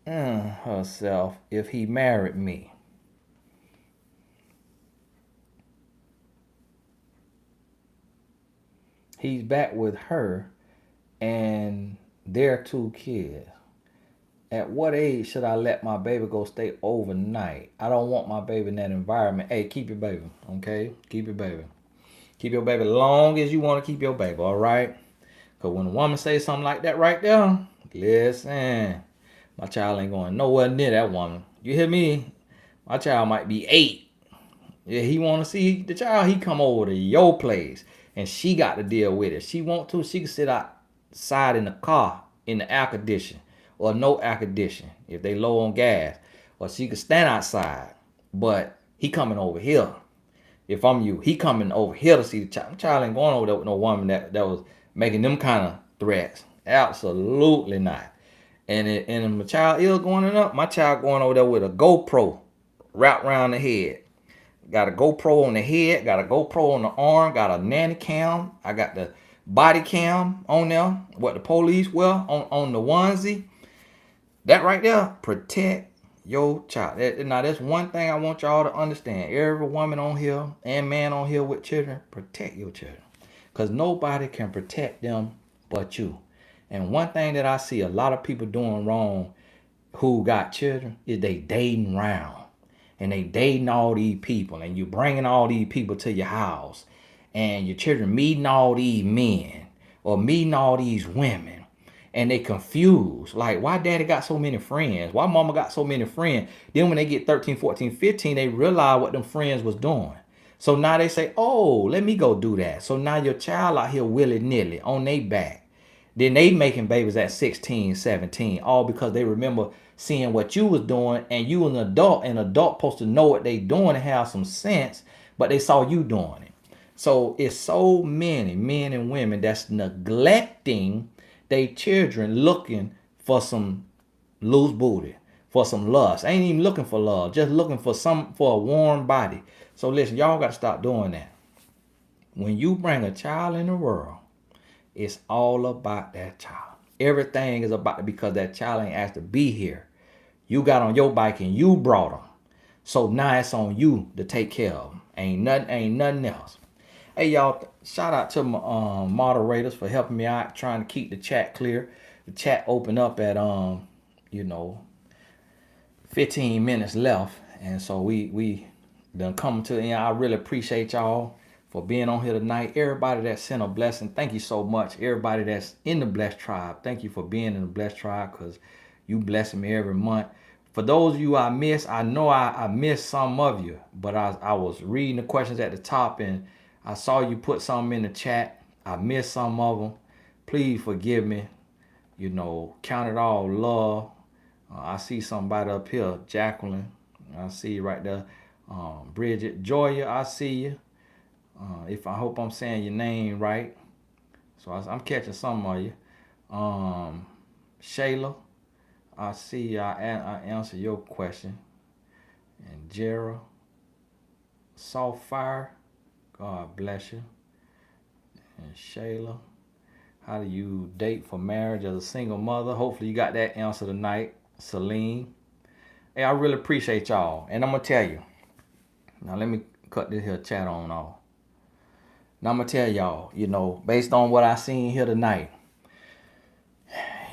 herself if he married me? He's back with her and their 2 kids. At what age should I let my baby go stay overnight? I don't want my baby in that environment. Hey, keep your baby, okay? Keep your baby. Keep your baby long as you want to keep your baby, all right? Because when a woman says something like that right there, listen, my child ain't going nowhere near that woman. You hear me? My child might be 8. Yeah, he want to see the child, he come over to your place, and she got to deal with it. She want to, she can sit outside in the car in the air condition or no air condition if they low on gas, or she could stand outside. But he coming over here. If I'm you, he coming over here to see the child. The child ain't going over there with no woman that was making them kind of threats. Absolutely not. And if my child is going up, my child going over there with a GoPro wrapped around the head. Got a GoPro on the head, got a GoPro on the arm, got a nanny cam. I got the body cam on there, what the police wear on the onesie. That right there, protect your child. Now, that's one thing I want y'all to understand. Every woman on here and man on here with children, protect your children. Because nobody can protect them but you. And one thing that I see a lot of people doing wrong who got children is they dating around. And they dating all these people, and you bringing all these people to your house, and your children meeting all these men or meeting all these women, and they confused. Like, why daddy got so many friends? Why mama got so many friends? Then when they get 13, 14, 15, they realize what them friends was doing. So now they say, oh, let me go do that. So now your child out here willy-nilly on their back. Then they making babies at 16, 17, all because they remember seeing what you was doing, and you an adult, and adult supposed to know what they doing and have some sense, but they saw you doing it. So it's so many men and women that's neglecting their children, looking for some loose booty, for some lust. Ain't even looking for love, just looking for a warm body. So listen, y'all got to stop doing that. When you bring a child in the world, it's all about that child. Everything is about it, because that child ain't asked to be here. You got on your bike and you brought them. So now it's on you to take care of them. Ain't nothing else. Hey y'all, shout out to my moderators for helping me out, trying to keep the chat clear. The chat opened up at 15 minutes left, and so we done come to the end. I really appreciate y'all for being on here tonight. Everybody that sent a blessing, thank you so much. Everybody that's in the Blessed Tribe, thank you for being in the Blessed Tribe, because you blessing me every month. For those of you I missed, I know I missed some of you, but I was reading the questions at the top, and I saw you put something in the chat. I missed some of them. Please forgive me. Count it all love. I see somebody up here, Jacqueline. I see you right there. Bridget, Joya, I see you. I hope I'm saying your name right. So I'm catching some of you. Shayla, I see I answer your question. And Jera, Soft Fire, God bless you. And Shayla, how do you date for marriage as a single mother? Hopefully you got that answer tonight. Celine. Hey, I really appreciate y'all. And I'm going to tell you. Now let me cut this here chat on off. Now I'm going to tell y'all, based on what I seen here tonight,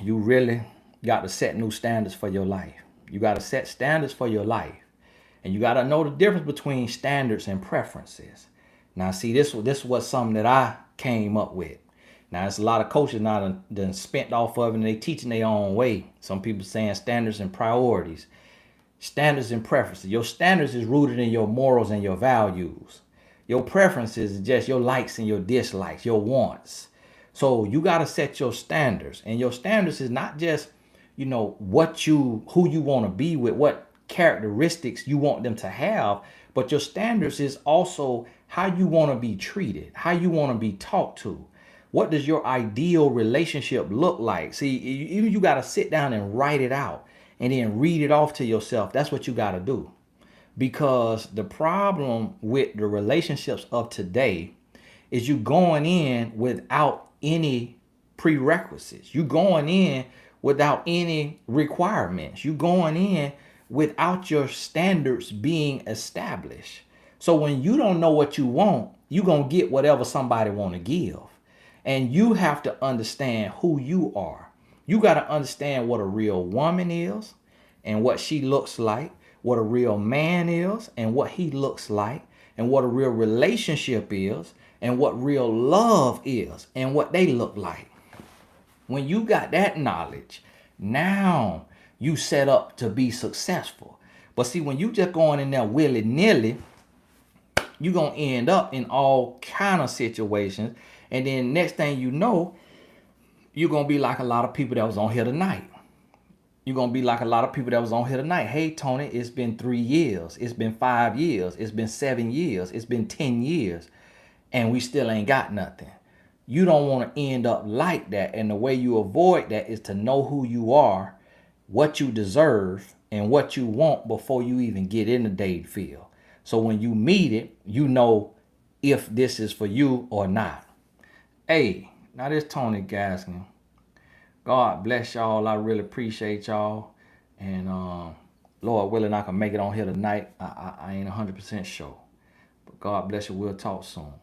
you really got to set new standards for your life. You got to set standards for your life. And you got to know the difference between standards and preferences. Now, see, this was something that I came up with. Now, there's a lot of coaches now done spent off of it, and they teaching their own way. Some people saying standards and priorities. Standards and preferences. Your standards is rooted in your morals and your values. Your preferences is just your likes and your dislikes, your wants. So you got to set your standards. And your standards is not just, who you want to be with, what characteristics you want them to have, but your standards is also how you want to be treated, how you want to be talked to. What does your ideal relationship look like? See, you got to sit down and write it out and then read it off to yourself. That's what you got to do. Because the problem with the relationships of today is you going in without any prerequisites. You going in without any requirements. You going in without your standards being established. So when you don't know what you want, you're going to get whatever somebody want to give. And you have to understand who you are. You got to understand what a real woman is and what she looks like, what a real man is and what he looks like, and what a real relationship is and what real love is and what they look like. When you got that knowledge, now you set up to be successful. But see, when you just going in there willy-nilly, you're going to end up in all kind of situations. And then next thing you know, you're going to be like a lot of people that was on here tonight. You're going to be like a lot of people that was on here tonight. Hey, Tony, it's been 3 years. It's been 5 years. It's been 7 years. It's been 10 years. And we still ain't got nothing. You don't want to end up like that. And the way you avoid that is to know who you are, what you deserve, and what you want before you even get in the dating field. So when you meet it, you know if this is for you or not. Hey, now this Tony Gaskin. God bless y'all. I really appreciate y'all. And Lord willing, I can make it on here tonight. I ain't 100% sure. But God bless you. We'll talk soon.